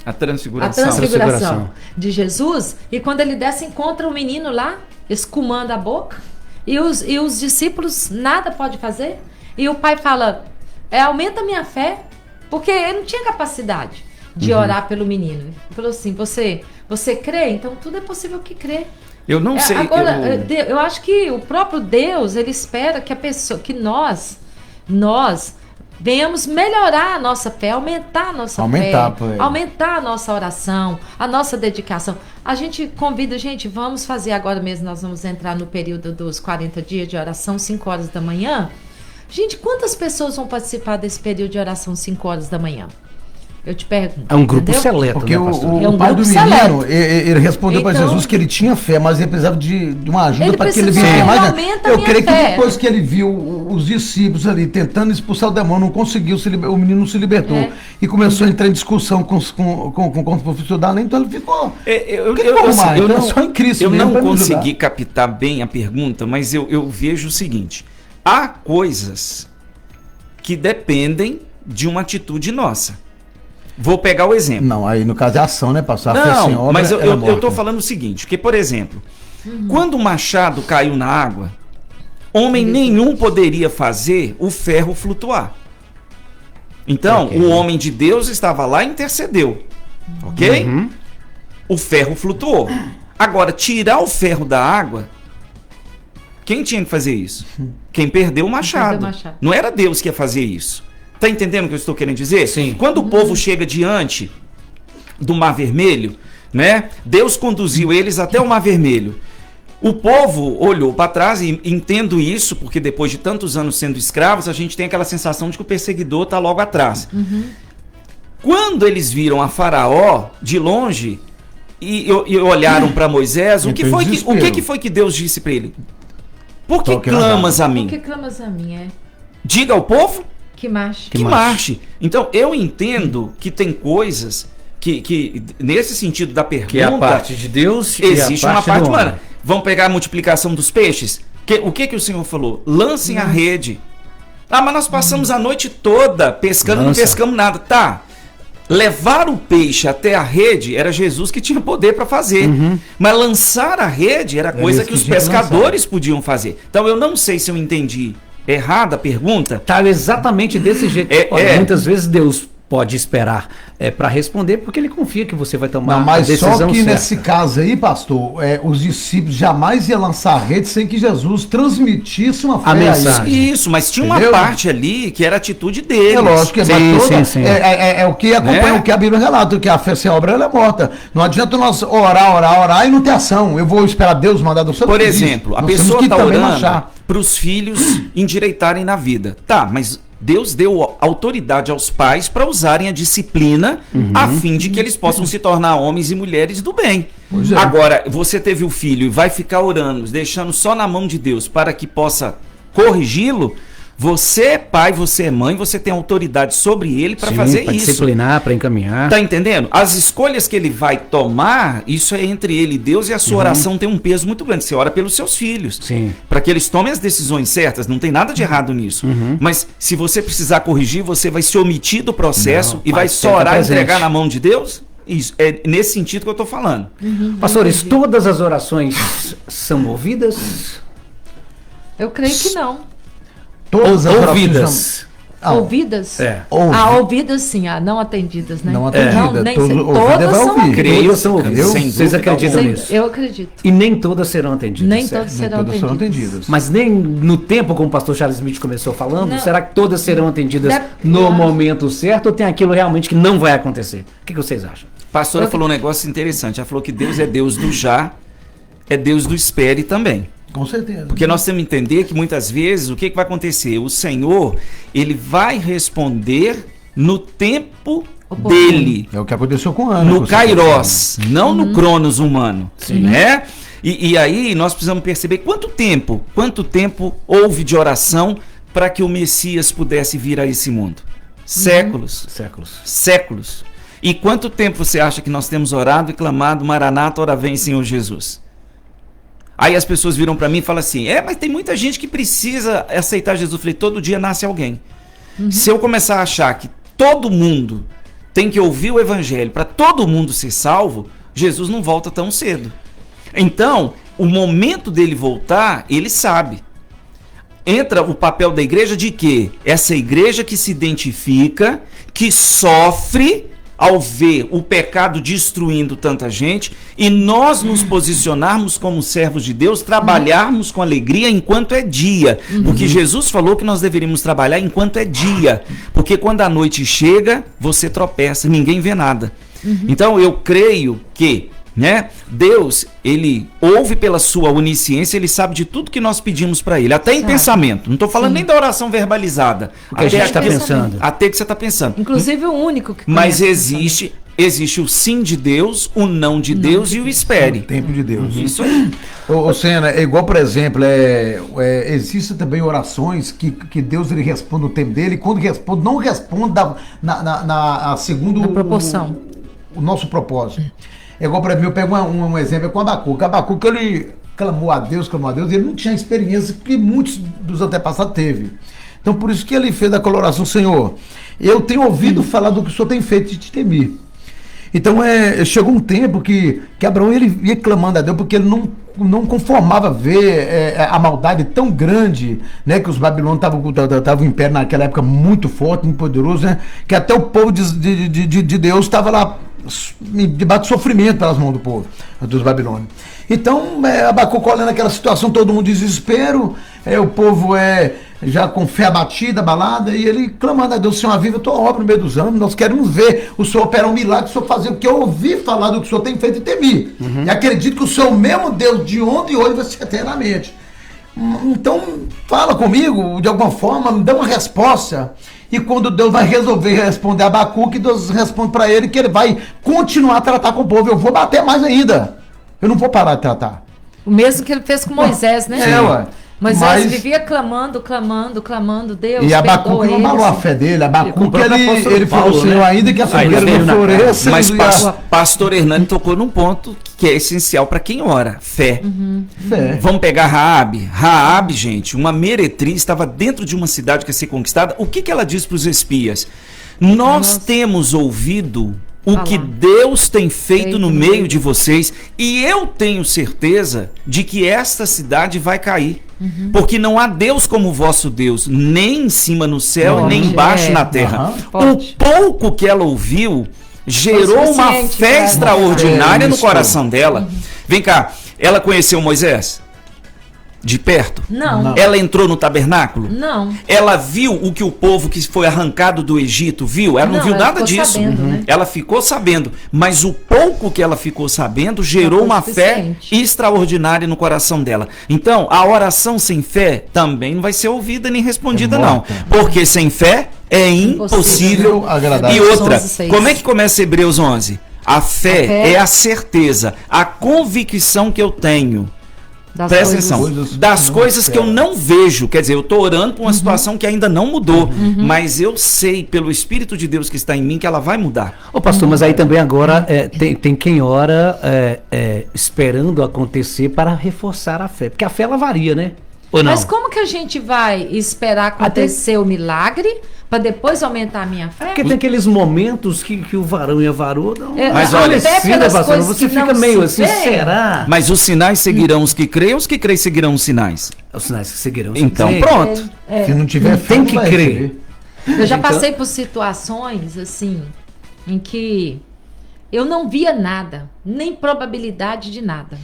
A transfiguração. A transfiguração de Jesus. E quando ele desce, encontra o menino lá, escumando a boca. E os discípulos nada pode fazer. E o pai fala, aumenta a minha fé. Porque ele não tinha capacidade de orar pelo menino. Ele falou assim, você crê? Então tudo é possível que crê. Eu não sei. Agora, eu acho que o próprio Deus, Ele espera que nós venhamos melhorar a nossa fé, aumentar a nossa fé, aumentar a nossa oração, a nossa dedicação. A gente convida, vamos fazer agora mesmo, nós vamos entrar no período dos 40 dias de oração, 5 horas da manhã. Gente, quantas pessoas vão participar desse período de oração 5 horas da manhã? Eu te pergunto. É um grupo seleto, porque né, pastor? o pai do menino, ele respondeu para Jesus que ele tinha fé, mas ele precisava de uma ajuda para que ele vivesse mais. Eu creio que depois que ele viu os discípulos ali tentando expulsar o demônio, não conseguiu, o menino não se libertou. E começou a entrar em discussão com o professor da lei, então ele ficou... Eu não consegui captar bem a pergunta, mas eu vejo o seguinte, há coisas que dependem de uma atitude nossa. Vou pegar o exemplo. Não, aí no caso é ação, né, pastor? Não, mas eu tô falando o seguinte, que, por exemplo, quando o machado caiu na água, homem nenhum poderia fazer o ferro flutuar. Então, o homem de Deus estava lá e intercedeu. Ok? O ferro flutuou. Agora, tirar o ferro da água, quem tinha que fazer isso? Quem perdeu o machado. Não era Deus que ia fazer isso. Tá entendendo o que eu estou querendo dizer? Sim. Quando o povo chega diante do Mar Vermelho, né? Deus conduziu eles até o Mar Vermelho. O povo olhou para trás e entendo isso, porque depois de tantos anos sendo escravos, a gente tem aquela sensação de que o perseguidor está logo atrás. Quando eles viram a Faraó de longe e olharam para Moisés, o que foi que Deus disse para ele? Por que clamas a mim? Por que clamas a mim, Diga ao povo que marche. que marche. Então, eu entendo que tem coisas que nesse sentido da pergunta... Que é a parte de Deus e existe a uma parte do homem. humana. Vamos pegar a multiplicação dos peixes? O que o Senhor falou? Lancem a rede. Ah, mas nós passamos a noite toda pescando e não pescamos nada. Tá. Levar o peixe até a rede era Jesus que tinha poder para fazer. Mas lançar a rede era coisa que os pescadores podiam fazer. Então eu não sei se eu entendi errada a pergunta. Tá exatamente desse jeito. Olha, muitas vezes Deus pode esperar para responder porque ele confia que você vai tomar Não, mas a decisão só que certa. nesse caso aí, pastor, os discípulos jamais iam lançar a rede sem que Jesus transmitisse uma fé A a mensagem. eles. Isso, mas tinha Entendeu? uma parte ali que era a atitude deles. É lógico que Sim. é o que acompanha o que a Bíblia relata, que a fé sem obra ela é morta. Não adianta nós orar e não ter ação. Eu vou esperar Deus mandar do céu. Por exemplo, a Nós temos pessoa que está também orando marchar. para os filhos endireitarem na vida. Tá, mas Deus deu autoridade aos pais para usarem a disciplina a fim de que eles possam se tornar homens e mulheres do bem. Pois é. Agora, você teve o filho e vai ficar orando, deixando só na mão de Deus para que possa corrigi-lo. Você é pai, você é mãe, você tem autoridade sobre ele para fazer pra isso. disciplinar, para encaminhar. Tá entendendo? As escolhas que ele vai tomar, isso é entre ele e Deus, e a sua oração tem um peso muito grande. Você ora pelos seus filhos, Sim. para que eles tomem as decisões certas, não tem nada de errado nisso. Mas se você precisar corrigir, você vai se omitir do processo Não, e vai mas só sempre orar e presente. entregar na mão de Deus? Isso, é nesse sentido que eu tô falando. Pastores, todas as orações são ouvidas? Eu creio que não. Todas as orações Ouvidas. Ouvidas? Ouve. ouvidas sim, não atendidas, né? Não atendida. nem Todo- sei. ouvida Todas vai são ouvir. Creio, Todas são ouvidas. sem Vocês dúvida acreditam alguma. nisso? Eu acredito. E nem todas serão atendidas. Nem certo? todas Nem serão todas serão atendidas. atendidas. Mas nem no tempo, como o pastor Charles Smith começou falando, Não. será que todas serão atendidas Deve- no eu acho. momento certo ou tem aquilo realmente que não vai acontecer? O que vocês acham? A pastora falou um negócio interessante. Ela falou que Deus é Deus do já, é Deus do espere também. Com certeza. Porque nós temos que entender que muitas vezes o que vai acontecer? O Senhor, ele vai responder no tempo dele, É o que aconteceu com Ana. no Kairos, não no Cronos humano, né? E aí nós precisamos perceber quanto tempo houve de oração para que o Messias pudesse vir a esse mundo? Séculos. Séculos. E quanto tempo você acha que nós temos orado e clamado, Maranata, ora vem, Senhor Jesus? Aí as pessoas viram para mim e falam assim, mas tem muita gente que precisa aceitar Jesus. Eu falei, todo dia nasce alguém. Se eu começar a achar que todo mundo tem que ouvir o evangelho para todo mundo ser salvo, Jesus não volta tão cedo. Então, o momento dele voltar, ele sabe. Entra o papel da igreja de quê? Essa igreja que se identifica, que sofre ao ver o pecado destruindo tanta gente, e nós nos posicionarmos como servos de Deus, trabalharmos com alegria enquanto é dia. Porque Jesus falou que nós deveríamos trabalhar enquanto é dia. Porque quando a noite chega, você tropeça, ninguém vê nada. Então eu creio que Deus, ele ouve pela sua onisciência, ele sabe de tudo que nós pedimos para ele, até em pensamento. Não estou falando nem da oração verbalizada. O que a gente está até- pensando. Até que você está pensando. Inclusive o único que Mas conhece existe o sim de Deus, o não de Deus e o espere. O tempo de Deus. Isso aí. Ô Sena, é igual, por exemplo, existem também orações que Deus ele responde no tempo dele, e quando responde, não responde segundo Na proporção. o nosso propósito. É igual, para mim, eu pego um exemplo com Abacuque. Abacuque, ele clamou a Deus, ele não tinha a experiência que muitos dos antepassados teve. Então, por isso que ele fez aquela oração, Senhor, eu tenho ouvido falar do que o Senhor tem feito e te temi. Então, chegou um tempo que Abraão ele ia clamando a Deus, porque ele não conformava ver a maldade tão grande, né, que os babilônios estavam em pé naquela época muito forte, muito poderoso, né, que até o povo de Deus estava lá debaixo de sofrimento pelas mãos do povo, dos babilônios. Então, Abacuque olhando aquela situação, todo mundo em desespero, o povo já com fé abatida, abalada, e ele clamando a Deus, Senhor, aviva a tua obra no meio dos anos, nós queremos ver o Senhor operar um milagre, o Senhor fazer o que eu ouvi falar do que o Senhor tem feito e temi. E acredito que o Senhor, mesmo Deus de ontem e hoje, vai ser eternamente. Então, fala comigo, de alguma forma, me dá uma resposta. E quando Deus vai resolver responder a Abacuque, Deus responde para ele que ele vai continuar a tratar com o povo. Eu vou bater mais ainda. Eu não vou parar de tratar. O mesmo que ele fez com Moisés, né? Ué. Moisés vivia clamando, Deus, e Abacuque não abalou a fé dele. Abacuque, ele falou, Senhor, ainda que a fogueira não floresça. Mas pastor Hernani tocou num ponto que é essencial para quem ora, fé. Fé. Vamos pegar Raabe. Raabe, gente, uma meretriz, estava dentro de uma cidade que ia ser conquistada. O que ela diz para os espias? Nós temos ouvido o que Deus tem feito no meio de vocês, e eu tenho certeza de que esta cidade vai cair. Porque não há Deus como o vosso Deus, nem em cima no céu, nem embaixo na terra. O pouco que ela ouviu gerou uma fé extraordinária no coração dela. Vem cá, ela conheceu Moisés? De perto? Não. Ela entrou no tabernáculo? Não. Ela viu o que o povo que foi arrancado do Egito viu? Ela não viu nada disso. Sabendo, né? Ela ficou sabendo, mas o pouco que ela ficou sabendo gerou uma fé extraordinária no coração dela. Então, a oração sem fé também não vai ser ouvida nem respondida, não. Porque sem fé é impossível agradar. E outra, como é que começa Hebreus 11? A fé é a certeza, a convicção que eu tenho. Presta atenção, das coisas que eu não vejo. Quer dizer, eu estou orando por uma situação que ainda não mudou, mas eu sei pelo Espírito de Deus que está em mim que ela vai mudar. Ô pastor, mas aí também agora tem quem ora esperando acontecer para reforçar a fé, porque a fé ela varia, né? Ou não? Mas como que a gente vai esperar acontecer o milagre para depois aumentar a minha fé? Porque tem aqueles momentos que o varão e a varoa não. Mas olha, você fica meio assim, será? Mas os sinais seguirão os que creem seguirão os sinais. Os sinais que seguirão. Então, pronto. Se não tiver fé, tem que crer. Eu já passei por situações assim em que eu não via nada, nem probabilidade de nada.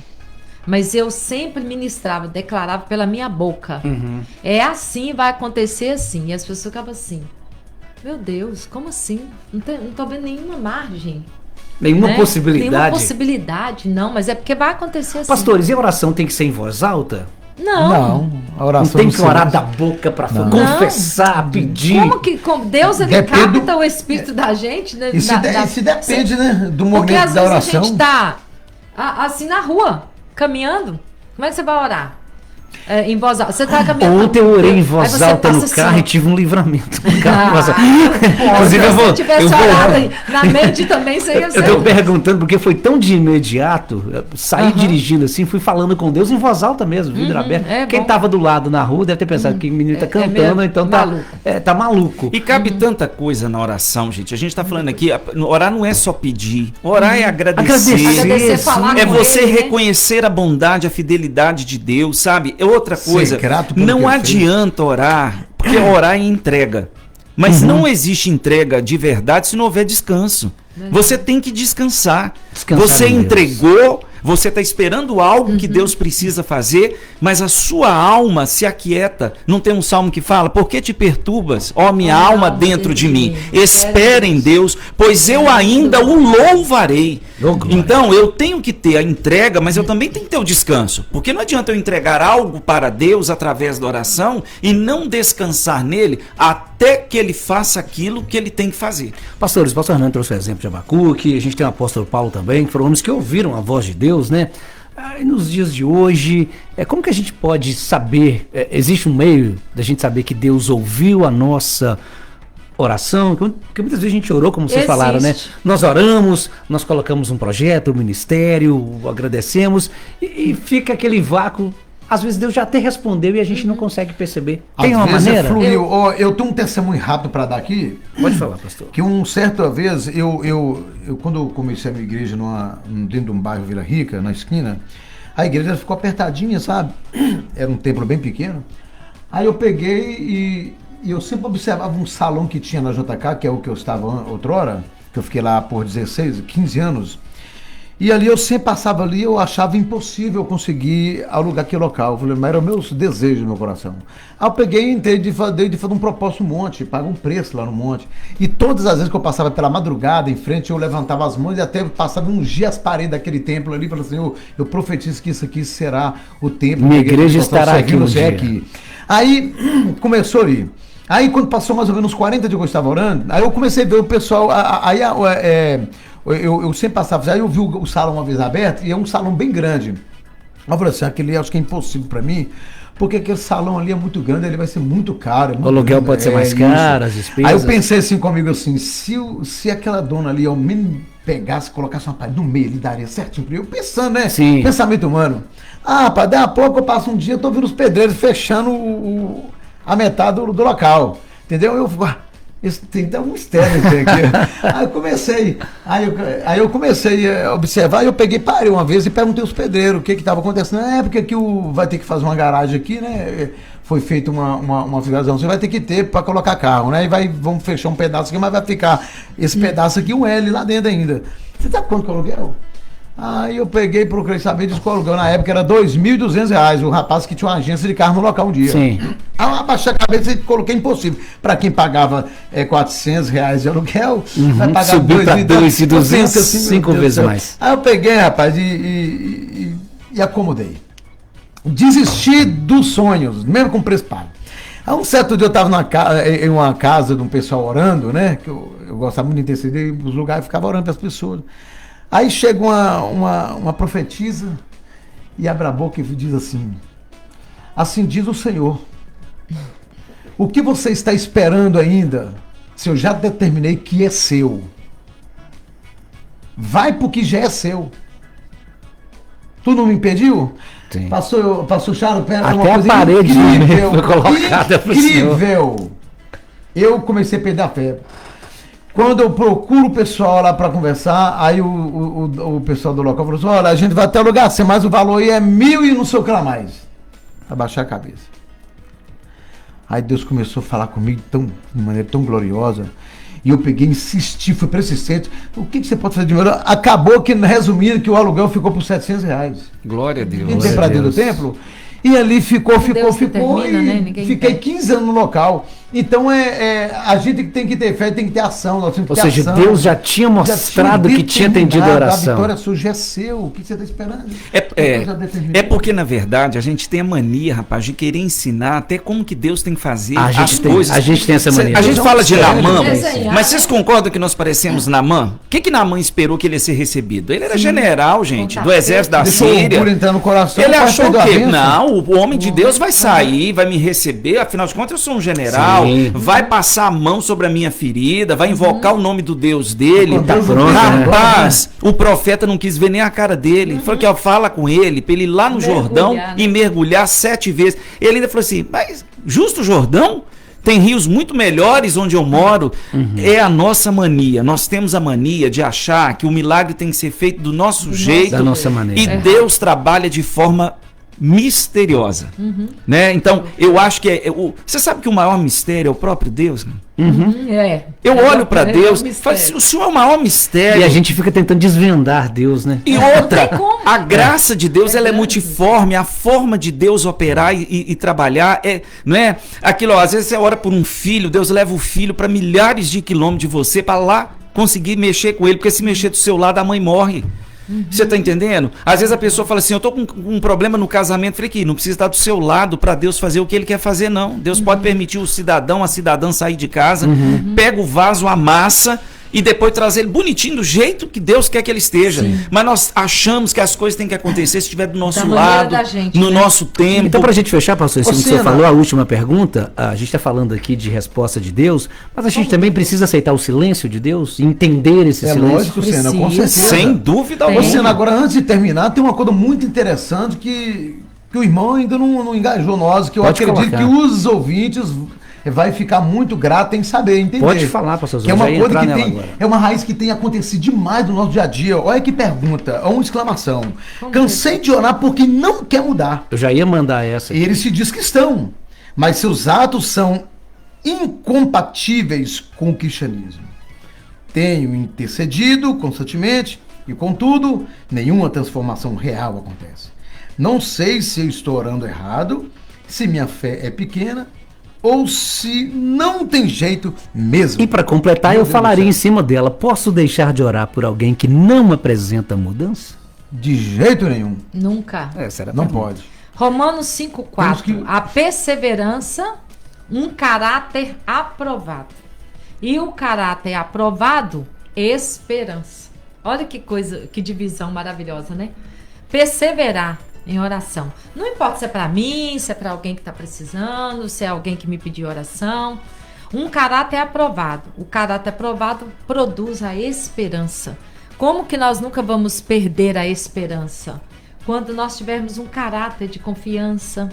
Mas eu sempre ministrava, declarava pela minha boca. É assim, vai acontecer assim. E as pessoas ficavam assim, meu Deus, como assim? Não tô vendo nenhuma margem. Nenhuma possibilidade? Nenhuma possibilidade, não. Mas é porque vai acontecer assim. Pastores, e a oração tem que ser em voz alta? Não. A oração não tem que orar da boca para fora, confessar, pedir. Como que Deus ele capta o espírito da gente? Né, se depende, né, do momento porque, às da vezes, oração. A gente tá assim na rua, caminhando. Como é que você vai orar? Em voz alta. Você tá caminhando. Ontem eu orei em voz alta no carro e tive um livramento no carro. Inclusive, se tivesse orado na mente também, seria eu tô perguntando, porque foi tão de imediato. Saí dirigindo assim, fui falando com Deus em voz alta mesmo, vidro aberto. Quem tava do lado na rua deve ter pensado que o menino tá cantando, então tá maluco. E cabe tanta coisa na oração, gente. A gente tá falando aqui, orar não é só pedir. Orar é agradecer falar é você reconhecer a bondade, a fidelidade de Deus, sabe? Outra coisa, não adianta orar, porque orar é entrega. Mas não existe entrega de verdade se não houver descanso. Você tem que descansar. Você entregou, você está esperando algo que Deus precisa fazer, mas a sua alma se aquieta. Não tem um salmo que fala, por que te perturbas, ó minha alma dentro de mim? Espere em Deus, pois eu ainda o louvarei. Então eu tenho que ter a entrega, mas eu também tenho que ter o descanso. Porque não adianta eu entregar algo para Deus através da oração e não descansar nele até que ele faça aquilo que ele tem que fazer. Pastores, o pastor Hernani trouxe o exemplo de Abacuque, a gente tem o apóstolo Paulo também, que foram homens que ouviram a voz de Deus, né? E nos dias de hoje, como que a gente pode saber, existe um meio da gente saber que Deus ouviu a nossa oração? Porque muitas vezes a gente orou, como vocês falaram, né? Nós oramos, nós colocamos um projeto, um ministério, agradecemos, e fica aquele vácuo. Às vezes Deus já até respondeu e a gente não consegue perceber. Tem uma maneira? Eu tenho um testemunho rápido para dar aqui. Pode falar, pastor. Que certa vez, eu quando eu comecei a minha igreja dentro de um bairro Vila Rica, na esquina, a igreja ficou apertadinha, sabe? Era um templo bem pequeno. Aí eu peguei e eu sempre observava um salão que tinha na JK, que é o que eu estava outrora, que eu fiquei lá por 16, 15 anos. E ali eu sempre passava ali, eu achava impossível eu conseguir alugar aquele local. Eu falei, mas era o meu desejo no meu coração. Aí eu peguei e entrei de fazer um propósito no monte, pagar um preço lá no monte. E todas as vezes que eu passava pela madrugada em frente, eu levantava as mãos e até passava ungir as paredes daquele templo ali, falando assim, eu profetizo que isso aqui será o templo. Minha igreja estará aqui um dia. Aqui. Aí começou ali. Aí quando passou mais ou menos 40 dias que eu estava orando, aí eu comecei a ver o pessoal, eu sempre passava, aí eu vi o salão uma vez aberto, e é um salão bem grande. Eu falei assim, aquele acho que é impossível para mim, porque aquele salão ali é muito grande, ele vai ser muito caro. O aluguel pode ser mais caro, as despesas. Aí eu pensei assim comigo assim, se aquela dona ali ao menos pegasse, colocasse uma parede no meio, ele daria certinho. Eu pensando, né? Sim. Pensamento humano. Ah, rapaz, daí a pouco eu passo um dia, eu tô vendo os pedreiros fechando a metade do local. Entendeu? Eu fico, isso tem um mistério aqui. Aí eu comecei a observar, e eu parei uma vez e perguntei aos pedreiros o que estava acontecendo. Porque aqui vai ter que fazer uma garagem aqui, né? Foi feita uma figuração, você vai ter que ter para colocar carro, né? E vamos fechar um pedaço aqui, mas vai ficar esse pedaço aqui, um L lá dentro ainda. Você sabe quanto que é o aluguel? Aí eu procurei saber disso, que o aluguel na época era R$2.200, o rapaz que tinha uma agência de carro no local um dia. Sim. Aí eu abaixei a cabeça e coloquei impossível. Para quem pagava R$400 de aluguel, vai pagar subiu para 2.200, assim, 5 vezes mais. Aí eu peguei, rapaz, e acomodei. Desisti dos sonhos, mesmo com preço pago. Aí um certo dia eu estava em uma casa de um pessoal orando, né? Que eu gostava muito de interceder os lugares, ficava orando para as pessoas. Aí chega uma profetisa e abre a boca e diz assim diz o Senhor, o que você está esperando ainda, se eu já determinei que é seu? Vai porque já é seu. Tu não me impediu? Sim. Passou Charo, até uma a parede incrível, foi colocada incrível. Eu comecei a perder a fé. Quando eu procuro o pessoal lá para conversar, aí o pessoal do local falou assim, olha, a gente vai até o lugar, mas o valor aí é 1.000 e não sei o que lá mais. Abaixar a cabeça. Aí Deus começou a falar comigo de maneira tão gloriosa, e eu peguei, insisti, fui persistente. O que você pode fazer de melhor? Acabou que, resumindo, que o aluguel ficou por R$700. Glória a Deus. Entrei para dentro do templo. E ali ficou, termina, e né? fiquei 15 anos no local. Então a gente tem que ter fé, tem que ter ação. Nós temos que Ou ter seja, ação. Deus já tinha mostrado que tinha atendido a oração. A vitória sua já é seu. O que você está esperando? É porque, na verdade, a gente tem a mania, rapaz, de querer ensinar até como que Deus tem que fazer as coisas. A gente tem essa mania. A gente fala de Naamã, mas vocês concordam que nós parecemos Naamã? O que Naamã esperou que ele ia ser recebido? Ele era general, gente, do exército da Síria. Entrar no coração, ele achou que, não, o homem de Deus vai sair, vai me receber, afinal de contas eu sou um general, vai passar a mão sobre a minha ferida, vai invocar o nome do Deus dele. Tá pronto, rapaz, o profeta não quis ver nem a cara dele. Ele falou que fala com ele, pra ele ir lá no Jordão, né? E mergulhar 7 vezes. Ele ainda falou assim, mas justo o Jordão? Tem rios muito melhores onde eu moro. É a nossa mania. Nós temos a mania de achar que o milagre tem que ser feito do nosso jeito. Da nossa maneira. E Deus trabalha de forma misteriosa, né? Então eu acho que você sabe que o maior mistério é o próprio Deus, né? Eu olho para Deus e falo assim, o Senhor é o maior mistério. E a gente fica tentando desvendar Deus, né? E outra, a graça de Deus ela é multiforme, a forma de Deus operar e trabalhar não é aquilo, às vezes você ora por um filho, Deus leva o filho para milhares de quilômetros de você para lá conseguir mexer com ele, porque se mexer do seu lado a mãe morre. Você tá entendendo? Às vezes a pessoa fala assim, eu tô com um problema no casamento. Falei que não precisa estar do seu lado para Deus fazer o que ele quer fazer, não. Deus pode permitir o cidadão, a cidadã sair de casa, pega o vaso, amassa e depois trazer ele bonitinho do jeito que Deus quer que ele esteja. Mas nós achamos que as coisas têm que acontecer se estiver do nosso lado, no nosso tempo. Então, para a gente fechar, pastor, isso que você falou, a última pergunta, a gente está falando aqui de resposta de Deus, mas a gente também precisa aceitar o silêncio de Deus, entender esse silêncio. Lógico, Sena, com certeza. Sem dúvida alguma. Sena, agora, antes de terminar, tem uma coisa muito interessante que o irmão ainda não engajou nós, que eu acredito que os ouvintes vai ficar muito grato em saber, entender. Pode falar, pastor, que é uma coisa que tem, é uma raiz que tem acontecido demais no nosso dia a dia. Olha que pergunta, é uma exclamação. Cansei de orar porque não quer mudar. Eu já ia mandar essa. E ele se diz que estão, mas seus atos são incompatíveis com o cristianismo. Tenho intercedido constantemente, E contudo, nenhuma transformação real acontece. Não sei se eu estou orando errado, se minha fé é pequena ou se não tem jeito mesmo. E para completar, Meu eu Deus falaria do em céu. cima dela: posso deixar de orar por alguém que não apresenta mudança? De jeito nenhum. Nunca. Essa era a Não pergunta. pode. Romanos 5,4. Temos que- A perseverança, um caráter aprovado. E o caráter aprovado, esperança. Olha que coisa, que divisão maravilhosa, né? Perseverar em oração. Não importa se é para mim, se é para alguém que está precisando, se é alguém que me pediu oração. Um caráter aprovado. O caráter aprovado produz a esperança. Como que nós nunca vamos perder a esperança? Quando nós tivermos um caráter de confiança,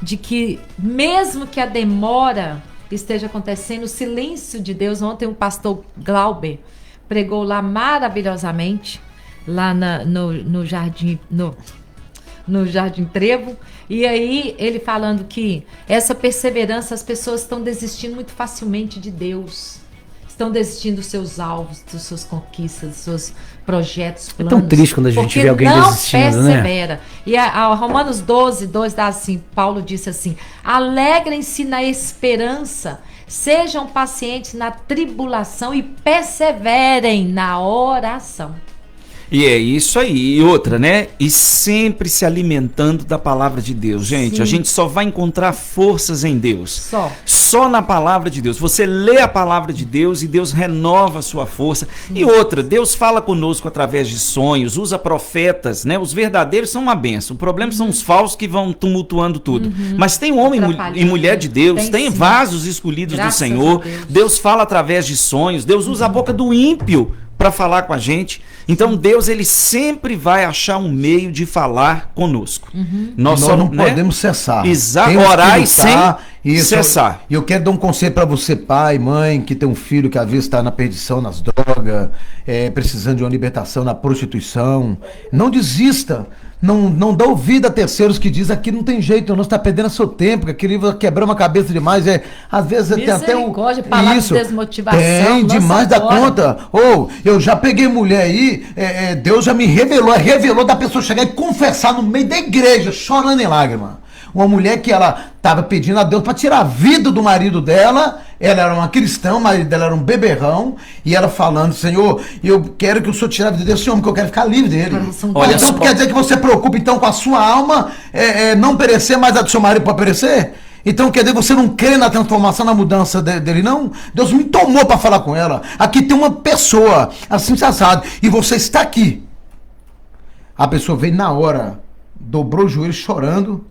de que mesmo que a demora esteja acontecendo, o silêncio de Deus. Ontem o pastor Glauber pregou lá maravilhosamente, lá no Jardim Trevo, e aí ele falando que essa perseverança, as pessoas estão desistindo muito facilmente de Deus. Estão desistindo dos seus alvos, das suas conquistas, dos seus projetos, planos. tão triste quando a gente porque vê alguém não desistindo, né? persevera. E a Romanos 12:2 dá assim, Paulo disse assim: alegrem-se na esperança, sejam pacientes na tribulação e perseverem na oração. E é isso aí. E outra, né? E sempre se alimentando da palavra de Deus. Gente, Sim. a gente só vai encontrar forças em Deus. Só na palavra de Deus. Você lê a palavra de Deus e Deus renova a sua força. E outra, Deus fala conosco através de sonhos, usa profetas, né? Os verdadeiros são uma benção. O problema são os falsos que vão tumultuando tudo. Mas tem homem e mulher de Deus, tem sim. vasos escolhidos Graças do Senhor. a Deus. Deus fala através de sonhos. Deus usa a boca do ímpio para falar com a gente. Então Deus, ele sempre vai achar um meio de falar conosco. Nós só não né? podemos cessar. Exato. Temos que Orar e lutar, sem cessar. E eu quero dar um conselho para você, pai, mãe, que tem um filho que às vezes está na perdição, nas drogas, precisando de uma libertação na prostituição. Não desista. Não dá ouvido a terceiros que dizem aqui não tem jeito, não está perdendo seu tempo, que aquele vai quebrar uma cabeça demais. Às vezes tem até um. Misericórdia, palavra de desmotivação, Tem lança demais da fora. conta. Ou eu já peguei mulher aí, Deus já me revelou da pessoa chegar e confessar no meio da igreja, chorando em lágrima. Uma mulher que ela estava pedindo a Deus para tirar a vida do marido dela. Ela era uma cristã, o marido dela era um beberrão. E ela falando: Senhor, eu quero que o Senhor tire a vida desse homem, que eu quero ficar livre dele. Olha Então só. quer dizer que você preocupa então com a sua alma não perecer, mas a do seu marido pode perecer? Então quer dizer que você não crê na transformação, na mudança dele, não? Deus me tomou para falar com ela. Aqui tem uma pessoa assim, assado, e você está aqui. A pessoa veio na hora, dobrou o joelho chorando.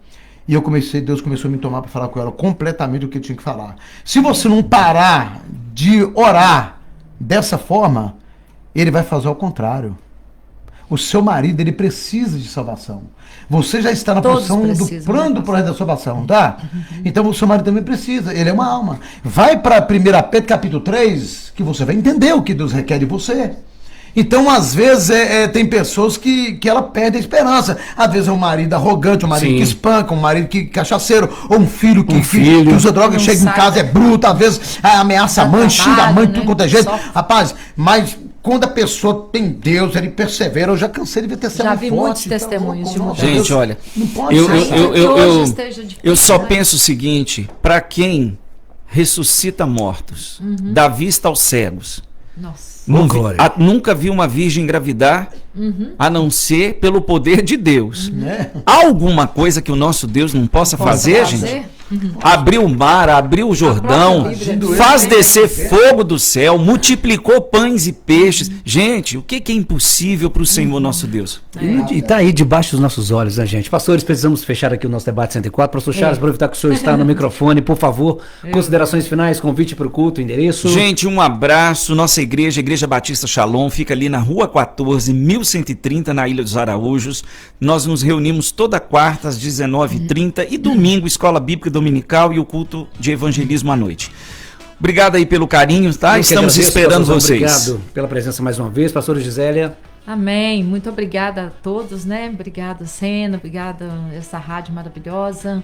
E Deus começou a me tomar para falar com ela completamente o que eu tinha que falar. Se você não parar de orar dessa forma, ele vai fazer ao contrário. O seu marido, ele precisa de salvação. Você já está na Todos posição do precisam, plano do projeto da salvação, tá? Então o seu marido também precisa, ele é uma alma. Vai para 1 Pedro capítulo 3, que você vai entender o que Deus requer de você. Então, às vezes, tem pessoas que ela perde a esperança. Às vezes é um marido arrogante, um marido Sim. que espanca, um marido que cachaceiro, ou um filho que usa droga, Não chega em sabe. casa, é bruto, às vezes ameaça a Dá mãe, xinga a mãe, trabalho, tudo né? quanto é jeito. Sofre. Rapaz, mas quando a pessoa tem Deus, ele persevera. Eu já cansei de ver testemunho Já vi forte, muitos então, testemunhos de nossa, mudança. Gente, Deus olha, não pode eu, ser. eu, Que eu, hoje eu, esteja difícil, eu só né? penso o seguinte: para quem ressuscita mortos, dá vista aos cegos, Nossa. nunca vi uma virgem engravidar, a não ser pelo poder de Deus. Né? Há alguma coisa que o nosso Deus não possa fazer, gente? Abriu o mar, abriu o Jordão, própria Bíblia faz diz, descer fogo do céu, multiplicou pães e peixes. Gente, o que é impossível para o Senhor nosso Deus? E tá aí debaixo dos nossos olhos, né, gente? Pastores, precisamos fechar aqui o nosso debate 104. Pastor Charles, aproveitar que o senhor está no microfone, por favor, considerações finais, convite para o culto, endereço. Gente, um abraço. Nossa igreja, Igreja Batista Shalom, fica ali na Rua 14, 1130, na Ilha dos Araújos. Nós nos reunimos toda quarta às 19h30 e domingo, Escola Bíblica Dominical e o culto de evangelismo à noite. Obrigado aí pelo carinho, tá? Eu que Estamos agradeço, esperando pastor, vocês. Obrigado pela presença mais uma vez. Pastora Gisélia. Amém. Muito obrigada a todos, né? Obrigada, Sena. Obrigada essa rádio maravilhosa.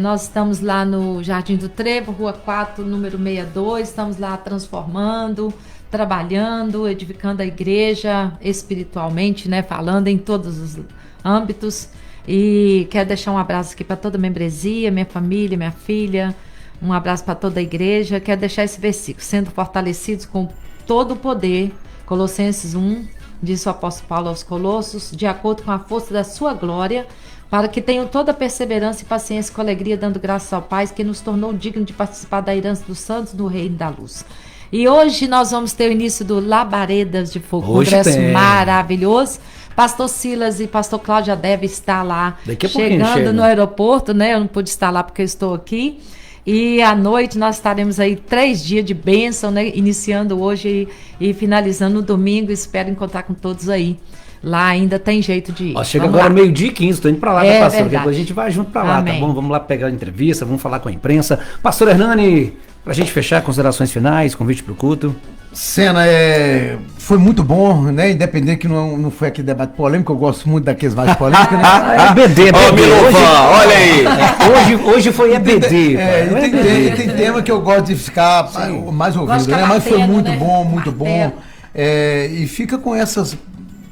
Nós estamos lá no Jardim do Trevo, Rua 4, número 62. Estamos lá transformando. trabalhando, edificando a igreja espiritualmente, né? Falando em todos os âmbitos. E quero deixar um abraço aqui para toda a membresia, minha família, minha filha. Um abraço para toda a igreja. Quero deixar esse versículo: sendo fortalecidos com todo o poder. Colossenses 1, diz o apóstolo Paulo aos Colossos, de acordo com a força da sua glória, para que tenham toda a perseverança e paciência com alegria, dando graças ao Pai, que nos tornou digno de participar da herança dos santos no reino da luz. E hoje nós vamos ter o início do Labaredas de Fogo, congresso maravilhoso. Pastor Silas e Pastor Cláudio já devem estar lá, chegando no aeroporto, né? Eu não pude estar lá porque eu estou aqui. E à noite nós estaremos aí 3 dias de bênção, né? Iniciando hoje e finalizando no domingo. Espero encontrar com todos aí. Lá ainda tem jeito de ir. Chega agora 12h15, tô indo pra lá, tá, pastor? Verdade. Depois a gente vai junto pra lá, Amém. tá bom? Vamos lá pegar a entrevista, vamos falar com a imprensa. Pastor Hernani, pra gente fechar, considerações finais, convite pro culto. Cena, foi muito bom, né? Independente que não foi aquele debate polêmico, eu gosto muito daqueles debates polêmicos, né? EBD, olha aí. Hoje foi EBD. Tem tema que eu gosto de ficar mais ouvindo, né? Mas foi muito bom, muito bom. E fica com essas,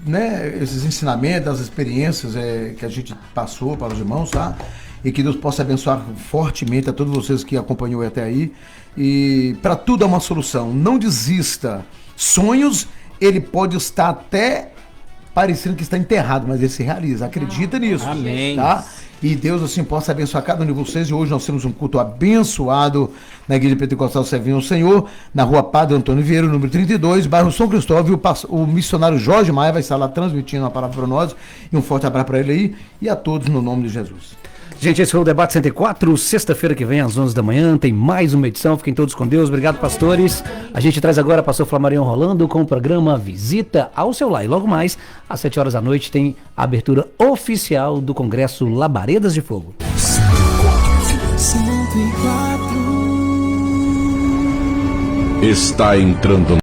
né, esses ensinamentos, as experiências que a gente passou para os irmãos, tá? E que Deus possa abençoar fortemente a todos vocês que acompanhou até aí. E para tudo há uma solução. Não desista. Sonhos, ele pode estar até parecendo que está enterrado, mas ele se realiza. Acredita nisso. Amém. Tá? E Deus assim possa abençoar cada um de vocês. E hoje nós temos um culto abençoado na Igreja Pentecostal Servindo ao Senhor, na Rua Padre Antônio Vieira, número 32, bairro São Cristóvão. O missionário Jorge Maia vai estar lá transmitindo uma palavra para nós. E um forte abraço para ele aí e a todos no nome de Jesus. Gente, esse foi o Debate 104, sexta-feira que vem às 11 da manhã, tem mais uma edição, fiquem todos com Deus, obrigado pastores. A gente traz agora pastor Flamarion Rolando com o programa Visita ao Seu Lar. E logo mais, às 7 horas da noite, tem a abertura oficial do Congresso Labaredas de Fogo. Está entrando